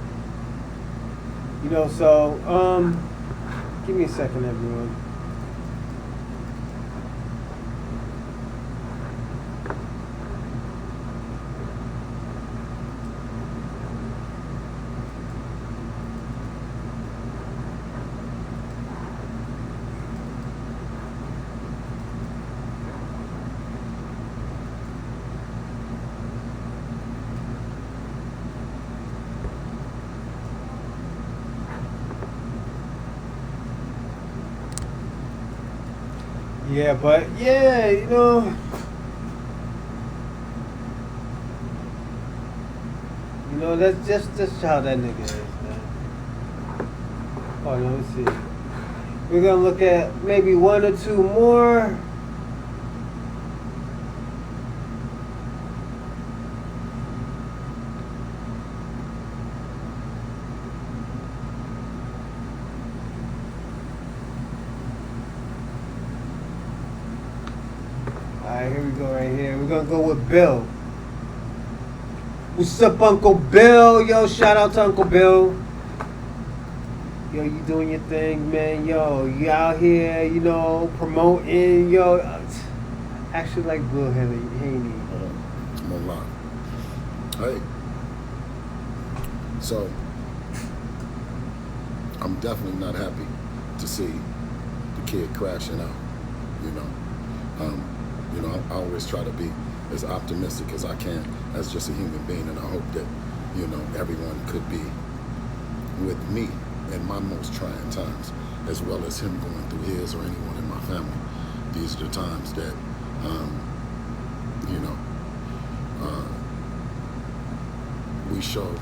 So, give me a second, everyone. Yeah, but that's just how that nigga is, man. Hold on, let's see. We're gonna look at maybe 1 or 2 more. Alright, here we go right here. We're gonna go with Bill. What's up, Uncle Bill? Yo, shout out to Uncle Bill. Yo, you doing your thing, man. Yo, you out here, promoting. Yo, actually like Bill Haney. I'm online. Hey. So, I'm definitely not happy to see the kid crashing out, I always try to be as optimistic as I can as just a human being, and I hope that, everyone could be with me in my most trying times, as well as him going through his or anyone in my family. These are the times that, we show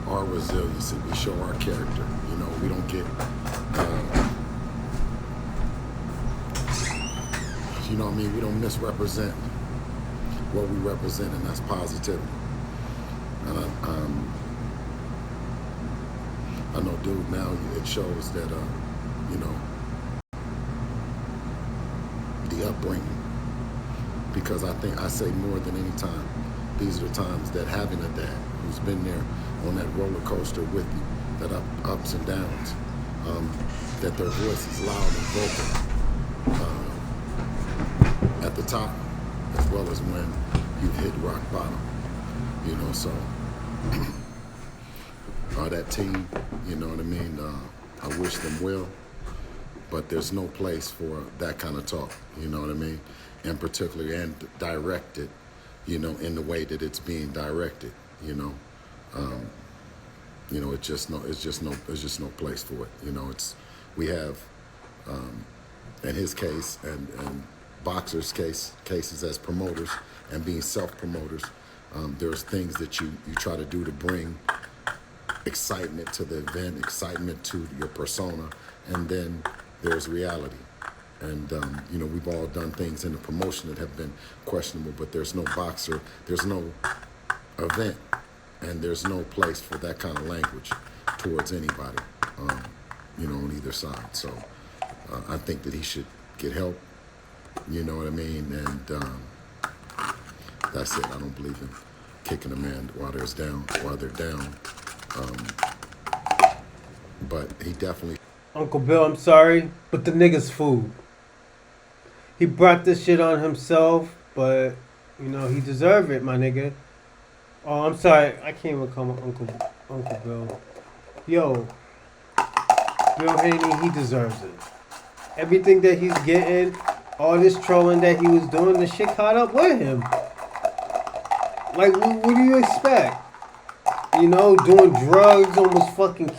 our resiliency, we show our character. You know, we don't get, you know what I mean? We don't misrepresent what we represent, and that's positivity. And I know, dude, now it shows that, you know, the upbringing, because I think I say more than any time, these are the times that having a dad who's been there on that roller coaster with you, that ups and downs, that their voice is loud and vocal at the top, as well as when you've hit rock bottom, you know. So that team, you know what I mean, I wish them well, but there's no place for that kind of talk, you know what I mean, and particularly and directed, you know, in the way that it's being directed, you know. You know, it's just no place for it. You know, we have, in his case and boxers' cases as promoters and being self-promoters, there's things that you try to do to bring excitement to the event, excitement to your persona, and then there's reality. And, you know, we've all done things in the promotion that have been questionable, but there's no boxer, there's no event, and there's no place for that kind of language towards anybody, you know, on either side. So I think that he should get help, you know what I mean? And that's it. I don't believe in kicking a man while they're down. But he definitely... Uncle Bill, I'm sorry, but the nigga's food. He brought this shit on himself, but, you know, he deserved it, my nigga. Oh, I'm sorry. I can't even call him Uncle Bill. Yo, Bill Haney, he deserves it. Everything that he's getting, all this trolling that he was doing, the shit caught up with him. Like, what do you expect? You know, doing drugs, almost fucking...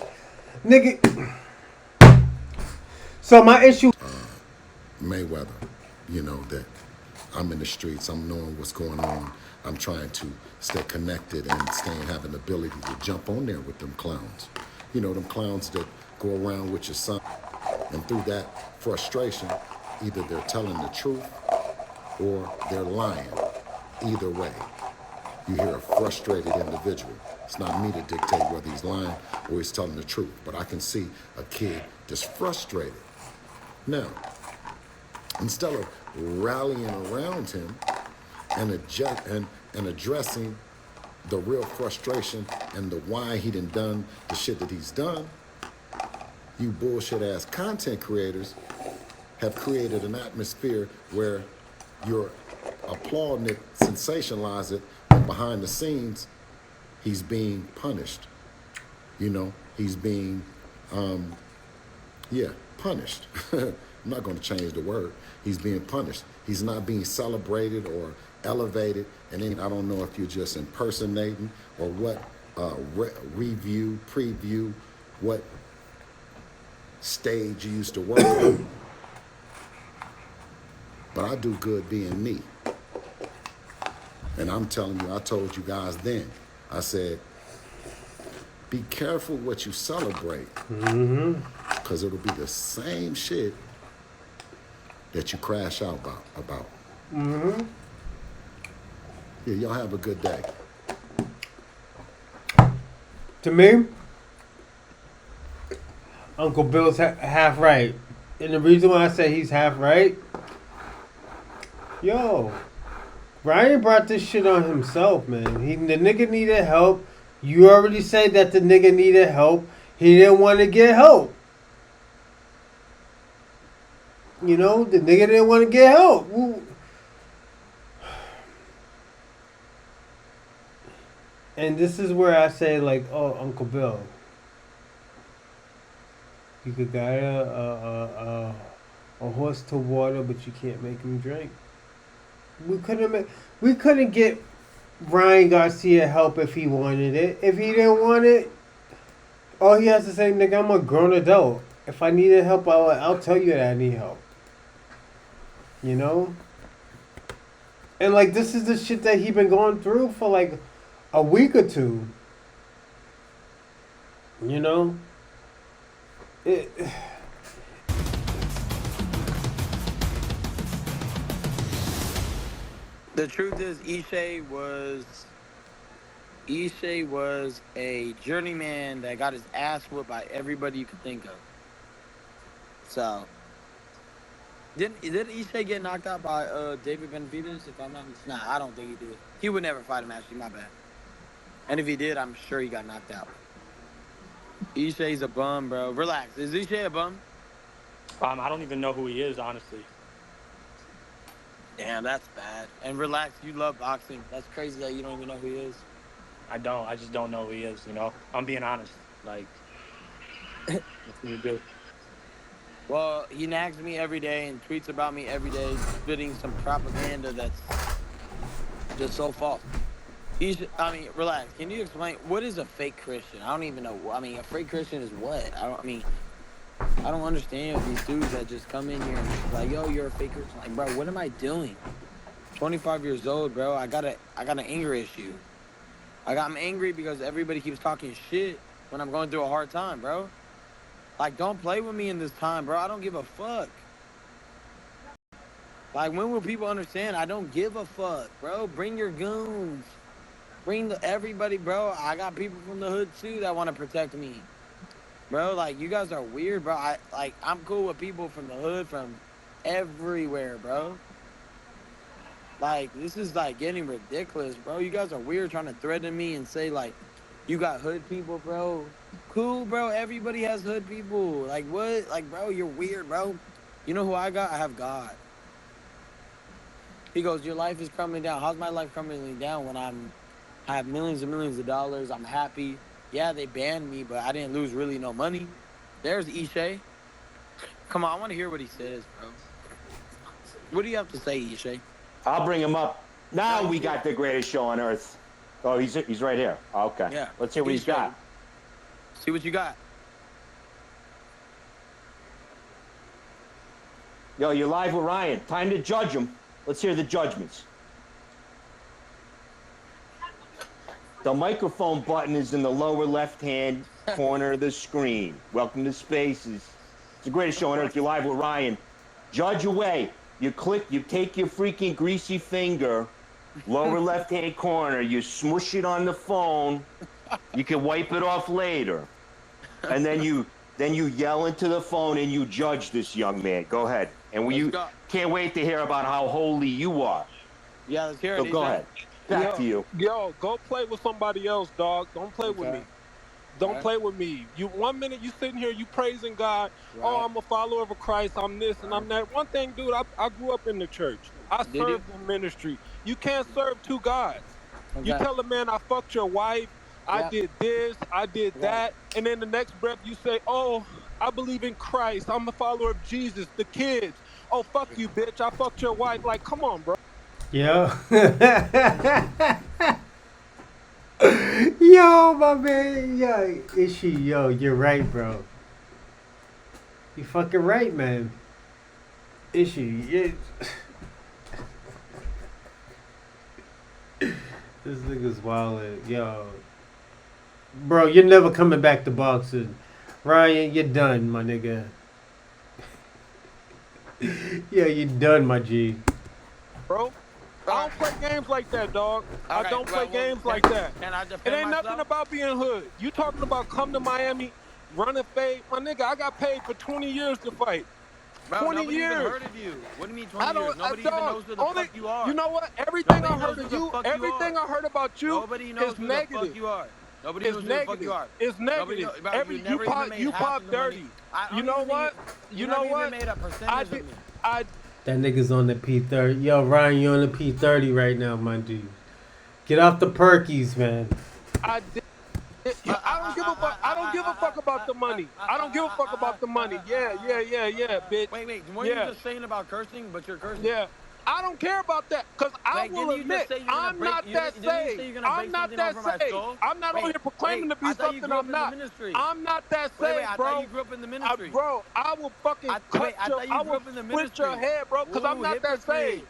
Nigga... So my issue... Mayweather, you know, that I'm in the streets, I'm knowing what's going on. I'm trying to stay connected and having the ability to jump on there with them clowns. You know, them clowns that go around with your son. And through that frustration, either they're telling the truth or they're lying. Either way, you hear a frustrated individual. It's not me to dictate whether he's lying or he's telling the truth, but I can see a kid just frustrated. Now, instead of rallying around him and addressing the real frustration and the why he done the shit that he's done, you bullshit ass content creators have created an atmosphere where you're applauding it, sensationalize it, and behind the scenes, he's being punished. You know, he's being, punished. I'm not going to change the word. He's being punished. He's not being celebrated or elevated. And then I don't know if you're just impersonating or what preview, what stage you used to work on. But I do good being me. And I'm telling you, I told you guys then, I said, be careful what you celebrate. Because it'll be the same shit that you crash out about. Yeah, y'all have a good day. To me, Uncle Bill's half right. And the reason why I say he's half right, yo, Ryan brought this shit on himself, man. The nigga needed help. You already said that the nigga needed help. He didn't want to get help. You know, the nigga didn't want to get help. And this is where I say, like, oh, Uncle Bill, you could guide a horse to water, but you can't make him drink. We couldn't get Ryan Garcia help if he wanted it. If he didn't want it, all he has to say, nigga, I'm a grown adult. If I needed help, I'll tell you that I need help. You know? And like this is the shit that he been going through for like a week or two. You know? It, The truth is, Ishe was a journeyman that got his ass whooped by everybody you could think of. So, did Ishe get knocked out by David Benavidez? If I'm not, nah, I don't think he did. He would never fight him. Actually, my bad. And if he did, I'm sure he got knocked out. Ishe's a bum, bro. Relax. Is Ishe a bum? I don't even know who he is, honestly. Damn, that's bad. And relax, you love boxing. That's crazy that you don't even know who he is. I don't. I just don't know who he is, you know? I'm being honest. Like, what can you do? Well, he nags me every day and tweets about me every day, spitting some propaganda that's just so false. Relax. Can you explain what is a fake Christian? I don't even know. I mean, a fake Christian is what? I don't understand these dudes that just come in here and just like, yo, you're a fake Christian. Like, bro, what am I doing? 25 years old, bro. I got an anger issue. I'm angry because everybody keeps talking shit when I'm going through a hard time, bro. Like, don't play with me in this time, bro. I don't give a fuck. Like, when will people understand? I don't give a fuck, bro. Bring your goons. Bring everybody, bro. I got people from the hood, too, that want to protect me. Bro, like, you guys are weird, bro. I'm cool with people from the hood, from everywhere, bro. Like, this is, like, getting ridiculous, bro. You guys are weird trying to threaten me and say, like, you got hood people, bro. Cool, bro. Everybody has hood people. Like, what? Like, bro, you're weird, bro. You know who I got? I have God. He goes, your life is crumbling down. How's my life crumbling down when I have millions and millions of dollars? I'm happy. Yeah, they banned me, but I didn't lose really no money. There's Ishe. Come on, I want to hear what he says, bro. What do you have to say, Ishe? I'll bring him up. Now we got the greatest show on earth. Oh, he's right here. Okay. Yeah. Let's hear what he's got. See what you got. Yo, you're live with Ryan. Time to judge him. Let's hear the judgments. The microphone button is in the lower left-hand corner of the screen. Welcome to Spaces. It's the greatest show on earth. You're live with Ryan. Judge away. You take your freaking greasy finger, lower left-hand corner, you smush it on the phone. You can wipe it off later. And then you yell into the phone and you judge this young man. Go ahead. And can't wait to hear about how holy you are. Yeah, let's hear it. So go ahead. Back to you. Yo, go play with somebody else, dog. Don't play with me. Don't play with me. You 1 minute you sitting here, you praising God. Right. Oh, I'm a follower of Christ. I'm this and I'm that. One thing, dude, I grew up in the church. I served in ministry. You can't serve two gods. Okay. You tell a man I fucked your wife, I did this, I did that, and then the next breath you say, oh, I believe in Christ. I'm a follower of Jesus. The kids. Oh, fuck you, bitch. I fucked your wife. Like, come on, bro. Yo. Yo, my man. Yo, Ishi, yo, you're right, bro. You fucking right, man. Ishi, this nigga's wildin'. Yo. Bro, you're never coming back to boxing. Ryan, you're done, my nigga. Yeah, you're done, my G. Bro, I don't play games like that, dog. I don't play games like that. It ain't nothing about being hood. You talking about come to Miami, run a fade. My nigga, I got paid for 20 years to fight. Bro, 20 nobody years. Even heard of you. What do you mean 20 years? Nobody even knows who the fuck you are. You know what? Everything I heard of you, everything I heard about you is negative. Fuck you are. Nobody knows who the fuck you are. It's negative. You pop dirty. You know what? You know what? That nigga's on the P30. Yo, Ryan, you on the P30 right now, my dude. Get off the perkies, man. I don't give a fuck. I don't give a fuck about the money. I don't give a fuck about the money. Yeah, bitch. Wait. What are you just saying about cursing, but you're cursing? Yeah. I don't care about that, because I will admit, I'm not that saved. I'm not that saved. I'm not on here proclaiming to be something I'm not. I'm not that saved, bro. I thought you grew up in the ministry. Bro, I will fucking cut your, I will split your head, bro, because I'm not that saved.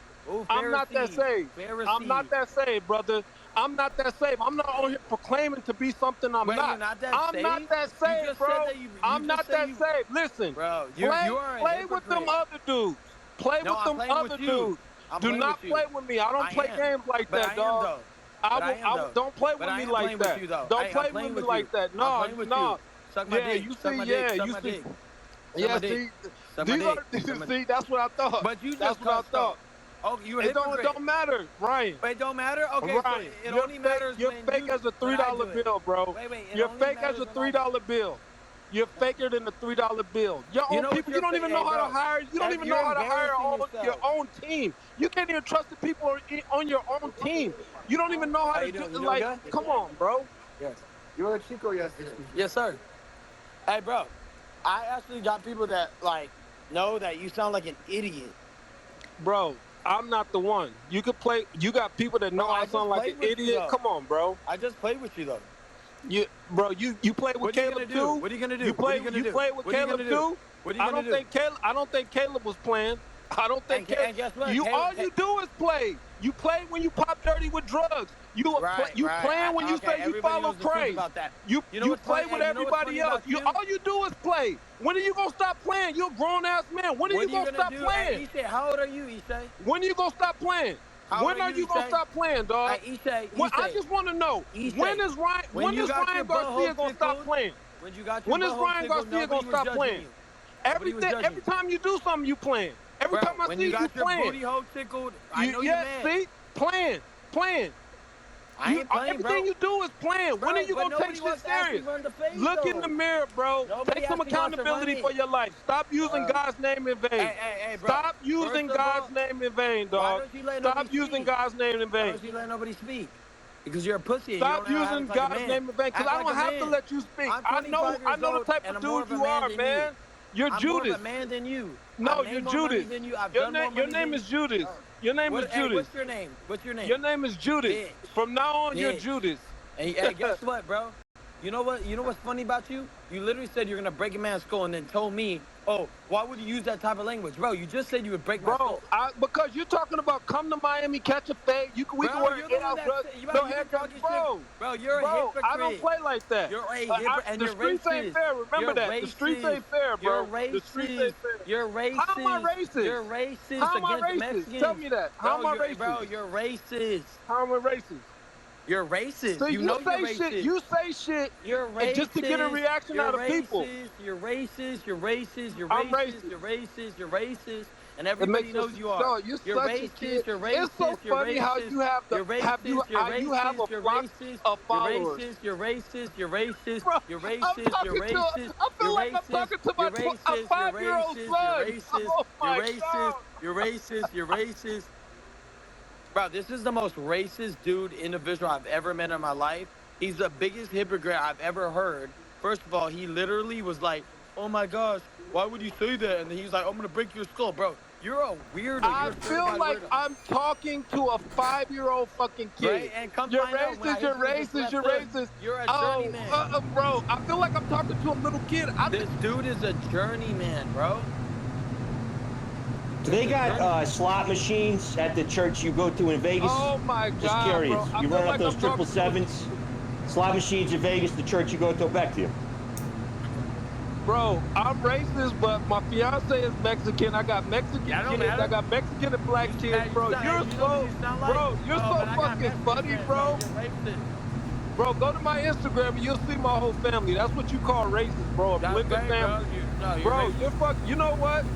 I'm not that saved. I'm not that saved, brother. I'm not that saved. I'm not on here proclaiming to be something I'm Wait, not. you're not that I'm not saved? that You saved, just bro. said that you I'm just not said that you, saved. Listen, bro. You are a play with them hypocrite. other dudes. Play No, with I'm them playing other with you. dudes. I'm Do playing not with you. play with me. I don't I play am. games like But that, I am dog. though. But I am though. Don't play But with I me am like playing that. with you though. Don't Hey, I'm play playing with me with like you. that. I'm No, playing with no. you. Suck my dick. You Suck see, my dick. Suck you my see. dick. Suck Yeah, my dick. see, Suck my these dick. are see. That's what I thought. But you That's just what I cussed though. thought. Oh, you a It hypocrite. don't matter, Ryan. But it don't matter? Okay, so Ryan, it only matters you're when fake you, as a when I $3 do it. bill, bro. Wait, it You're only fake as matters a when I $3 bill. You're faker than a $3 bill. Your You own know what people, you don't even know hey, how to bro, hire. You don't even know you're how to hire embarrassing your yourself. own team. You can't even trust the people on your own team. You don't even know how How to you do doing? You like. doing good? Come on, bro. Yes. You were a Chico yesterday. Yes, sir. Hey, bro, I actually got people that, like, know that you sound like an idiot. Bro, I'm not the one. You could play. You got people that know Bro, I just sound like played an with you, idiot. though. Come on, bro. I just played with you, though. You play with What are you Caleb gonna do? too? What are you gonna do? You What are play you gonna you do? play with What are you Caleb gonna do? too? What are you gonna do? I don't think Caleb was playing. I don't think And guess what? You Caleb, all you do is play. You play when you pop dirty with drugs. You right. playing when you Okay, say you everybody follow knows the truth Christ. about that. You know what's play funny? with Hey, you know what's everybody funny else. about you? All you do is play. When are you gonna stop playing? You're a grown ass man. When are you gonna stop do? playing? Hey, Ishay, how old are you, Ishay? When are you gonna stop playing? How When old are you gonna Ishay? stop playing, dog? Hey, Ishay, I just want to know when is when you got Ryan your Garcia butthole gonna stop tickled, playing? when you got your When is butthole Ryan tickled, Garcia nobody gonna was stop judging playing? you. Nobody was judging Every you. time you do something, you playing. Every Bro, time I when see you you got your playing. booty hole tickled, I know you're mad. See, playing. I ain't playing, everything bro. you do is playing. Bro, when are you but gonna take nobody shit wants to actually serious? run the face, Look in though. the mirror, bro. Nobody Take some actually wants to run accountability it. for your life. Stop using God's name in vain. Hey, bro. Stop using First of all, God's name in vain, Why dog. don't you let Stop nobody using speak? God's name in Why vain. don't you let nobody speak? Because you're a pussy and Stop you don't know how to using act like a God's man. name in vain. Because Act I like don't a have to man. let you speak. I'm I 25 know years the old type and of I'm more dude of a you man are, than man. you. You're I'm Judas. more of a man than you. No, I've you're made more money Judas. than you. I've Your done more name, your money name than is Judas. Your name is Hey, Judas. what's your name? What's your name? Your name is Judas. Bitch. From now on, you're Bitch. Judas. And hey, guess what, bro? You know what? You know what's funny about you? You literally said you're gonna break a man's skull and then told me, oh, why would you use that type of language? Bro, you just said you would break my skull. Because you're talking about come to Miami, catch a fade. We can wear you're the one drugs. that No you've been haircuts, talking bro. shit. Bro, you're a hypocrite. I don't play like that. You're a hypocrite and the you're streets racist. ain't fair. Remember You're that. racist. The streets ain't fair, bro. You're racist. The streets ain't fair. You're racist. How am I racist? You're racist How am I against racist? Mexicans. Tell me that. How am I racist? Bro, you're racist. How am I racist? You're racist. So you know say you're shit. racist. You say shit. You're racist. Just to get a reaction out of people. You're racist. You're racist. You're I'm racist. racist. You're racist. You're racist. And everybody knows you are. No, you're You're such racist. a kid. You're racist. It's so you're funny racist, how you have you're racist, you have a you're flock racist, of followers. You're racist. You're racist. Bro, You're I'm racist. talking You're racist. I feel You're like I'm racist. talking to my You're racist. a 5-year-old son. You're racist. Oh my You're racist. God. You're racist. You're racist. Bro, this is the most racist dude individual I've ever met in my life. He's the biggest hypocrite I've ever heard. First of all, he literally was like, oh my gosh, why would you say that? And then he's like, I'm going to break your skull. Bro, you're a weirdo. I feel like I'm talking to a 5-year-old fucking kid. Right? And come you're find out when I racist, hit you're you with this racist, left you're hook, racist. You're a journeyman. Bro, I feel like I'm talking to a little kid. This dude is a journeyman, bro. Do they got slot machines at the church you go to in Vegas? Oh my God, Just curious. bro. You run up those 777s? Slot machines in Vegas, the church you go to, back to you. Bro, I'm racist, but my fiance is Mexican. I got Mexican kids. matter. I got Mexican and black kids, bro. You're so fucking funny, bro. Bro, go to my Instagram and you'll see my whole family. That's what you call racist, bro. A blended family. Bro, you know what?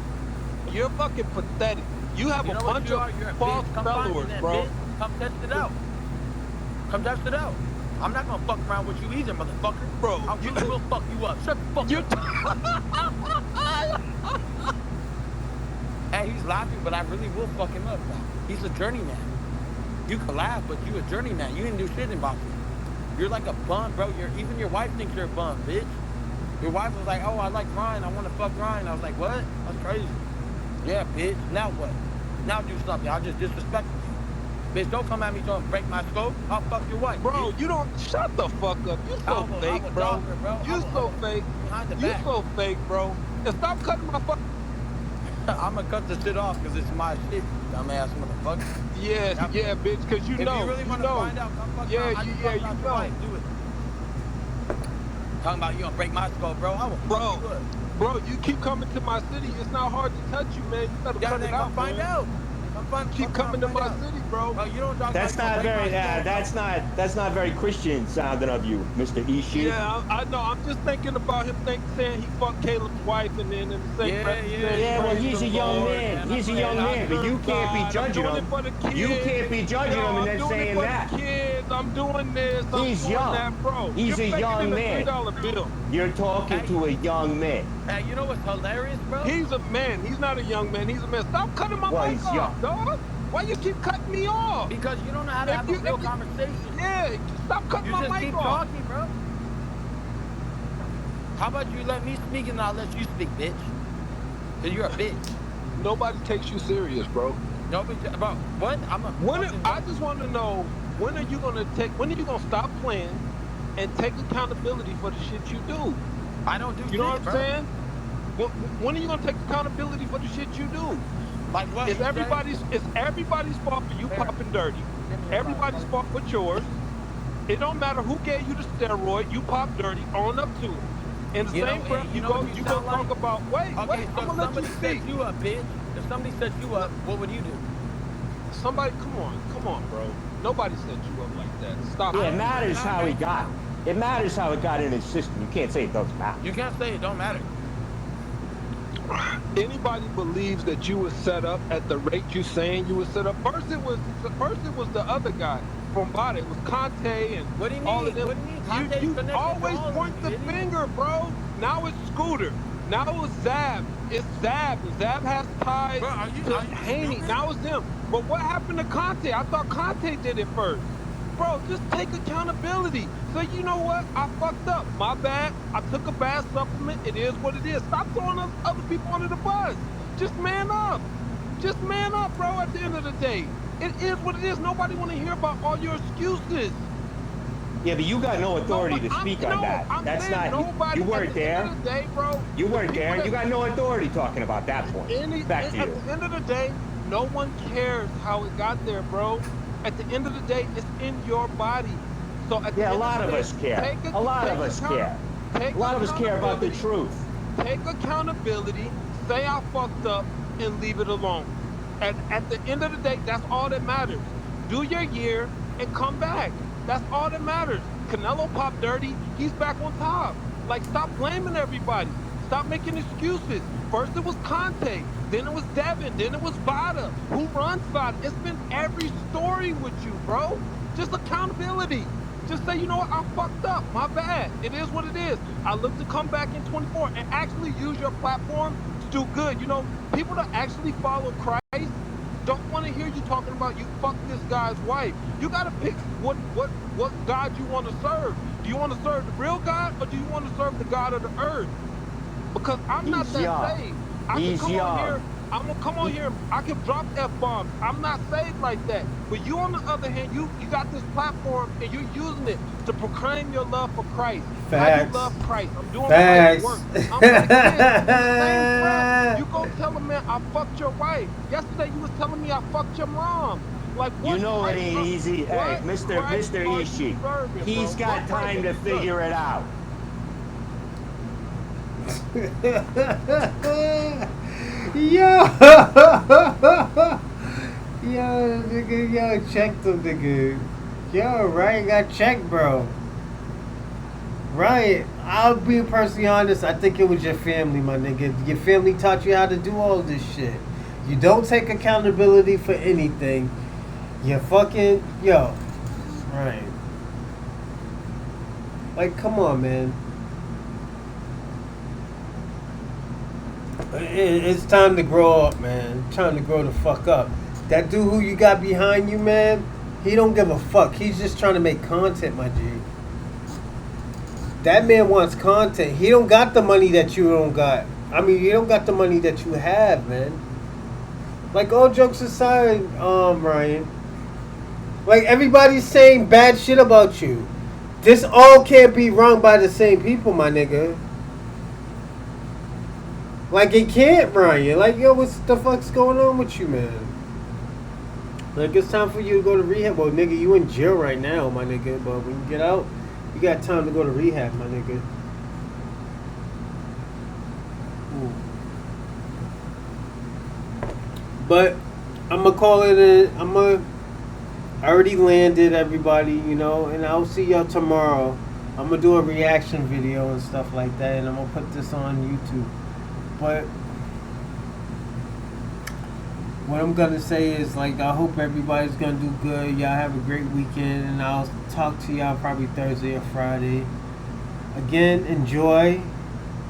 You're fucking pathetic. You have a bunch of false followers, bro. Come test it out. Come test it out. I'm not gonna fuck around with you either, motherfucker. Bro, I really will fuck you up. Shut the fuck up. Hey, he's laughing, but I really will fuck him up. He's a journeyman. You can laugh, but you a journeyman. You didn't do shit in boxing. You're like a bum, bro. Even your wife thinks you're a bum, bitch. Your wife was like, oh, I like Ryan. I want to fuck Ryan. I was like, what? That's crazy. Yeah, bitch. Now what? Now do something. I just disrespect you. Bitch, don't come at me trying to break my skull. I'll fuck your wife. Bro, bitch. You don't... Shut the fuck up. You so fake, bro. You so fake. You so fake, bro. And stop cutting my fuck... I'ma cut the shit off because it's my shit, dumbass motherfucker. Yeah, yeah, bitch, because If you really want to find out, come fuck around. How you fuck out your wife? Do it. Talking about you gonna break my skull, bro. I will fuck you up. Bro, you keep coming to my city. It's not hard to touch you, man. You better cut it out, come find out. Keep coming to my city, bro. Bro, you don't talk That's not very. That's not very Christian sounding of you, Mr. Ishii. Yeah, I know. I'm just thinking about him saying he fucked Caleb's wife, and then in the same breath, well, he's a young man. He's a young man, but you can't be judging him. You can't be judging him and then saying that. Kids, I'm doing this. He's young. That, bro. He's a young man. $3 bill. You're talking to a young man. Hey, you know what's hilarious, bro? He's a man. He's not a young man. He's a man. Stop cutting my mic off, dog. Why you keep cutting me off? Because you don't know how to have a real conversation. Yeah, stop cutting my mic off. You just keep talking, bro. How about you let me speak and I'll let you speak, bitch? Because you're a bitch. Nobody takes you serious, bro. Nobody, bro. What? I just want to know, when are you gonna stop playing and take accountability for the shit you do? I don't do. You know what I'm saying? When are you gonna take accountability for the shit you do? Like what? It's everybody's fault for you popping dirty. Everybody's fault but yours. It don't matter who gave you the steroid. You pop dirty. Own up to it. In the same breath, you go talk about. Wait. So I'm gonna let you speak. Set you up, bitch. If somebody set you up, what would you do? Somebody, come on, bro. Nobody set you up like that. Stop. Yeah, it matters how he got it. It matters how it got in his system. You can't say it doesn't matter. You can't say it don't matter. Anybody believes that you was set up at the rate you saying you was set up? First it was the other guy from Bada. It was Conte and what do you mean? all of them. What do you mean? You always point the finger, bro. Now it's Scooter. Now it's Zab. It's Zab. Zab has ties to Haney. Now it's him. But what happened to Conte? I thought Conte did it first. Bro, just take accountability. Say, you know what? I fucked up. My bad. I took a bad supplement. It is what it is. Stop throwing other people under the bus. Just man up. Just man up, bro, at the end of the day. It is what it is. Nobody want to hear about all your excuses. Yeah, but you got no authority to speak on that. That's not. You weren't there. You weren't there, and you got no authority talking about that point. Back to you. At the end of the day, no one cares how it got there, bro. At the end of the day, it's in your body. So at the end a lot of us care. A lot of us care. A lot of us care about the truth. Take accountability, say I fucked up, and leave it alone. And at the end of the day, that's all that matters. Do your year and come back. That's all that matters. Canelo popped dirty. He's back on top. Like, stop blaming everybody. Stop making excuses. First it was Conte, then it was Devin, then it was Vada. Who runs Vada? It's been every story with you, bro. Just accountability. Just say, you know what, I fucked up. My bad. It is what it is. I look to come back in 24 and actually use your platform to do good. You know, people that actually follow Christ don't want to hear you talking about you fucked this guy's wife. You got to pick what God you want to serve. Do you want to serve the real God, or do you want to serve the God of the earth? Because I'm not that saved. I can come on here. I'm gonna come on here. I can drop F-bombs. I'm not saved like that. But you, on the other hand, you got this platform and you're using it to proclaim your love for Christ. Facts. How you love Christ. I'm doing Facts. my work. I'm like this. You go tell a man I fucked your wife. Yesterday you was telling me I fucked your mom. Like, what? You know it ain't easy. Hey, Mr. Ishii, he's got time to figure it out. Yo, nigga, yo, check them, nigga. Yo, Ryan got checked, bro. Ryan, I'll be personally honest. I think it was your family, my nigga. Your family taught you how to do all this shit. You don't take accountability for anything. You fucking, yo, Ryan. Like, come on, man. It's time to grow up, man. Time to grow the fuck up. That dude who you got behind you, man, he don't give a fuck. He's just trying to make content, my G. That man wants content. He don't got the money that you don't got. I mean, you don't got the money that you have, man. Like, all jokes aside, Ryan. Like, everybody's saying bad shit about you. This all can't be wrong by the same people, my nigga. Like, it can't run you. Like, yo, what the fuck's going on with you, man? Like, it's time for you to go to rehab. Well, nigga, you in jail right now, my nigga. But when you get out, you got time to go to rehab, my nigga. Ooh. But I'm gonna call it I already landed, everybody, you know, and I'll see y'all tomorrow. I'm gonna do a reaction video and stuff like that, and I'm gonna put this on YouTube. But what I'm gonna say is, like, I hope everybody's gonna do good. Y'all have a great weekend, and I'll talk to y'all probably Thursday or Friday. Again, enjoy,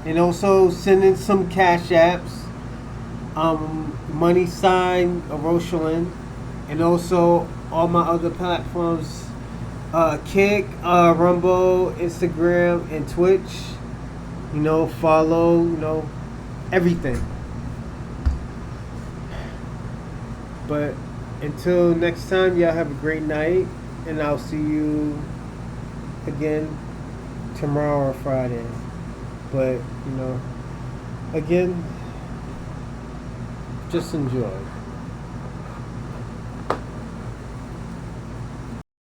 and also send in some cash apps. Money sign Rosalind, and also all my other platforms, Kick, Rumble, Instagram, and Twitch. You know, follow, you know, everything. But until next time, y'all have a great night, and I'll see you again tomorrow or Friday. But, you know, again, just enjoy.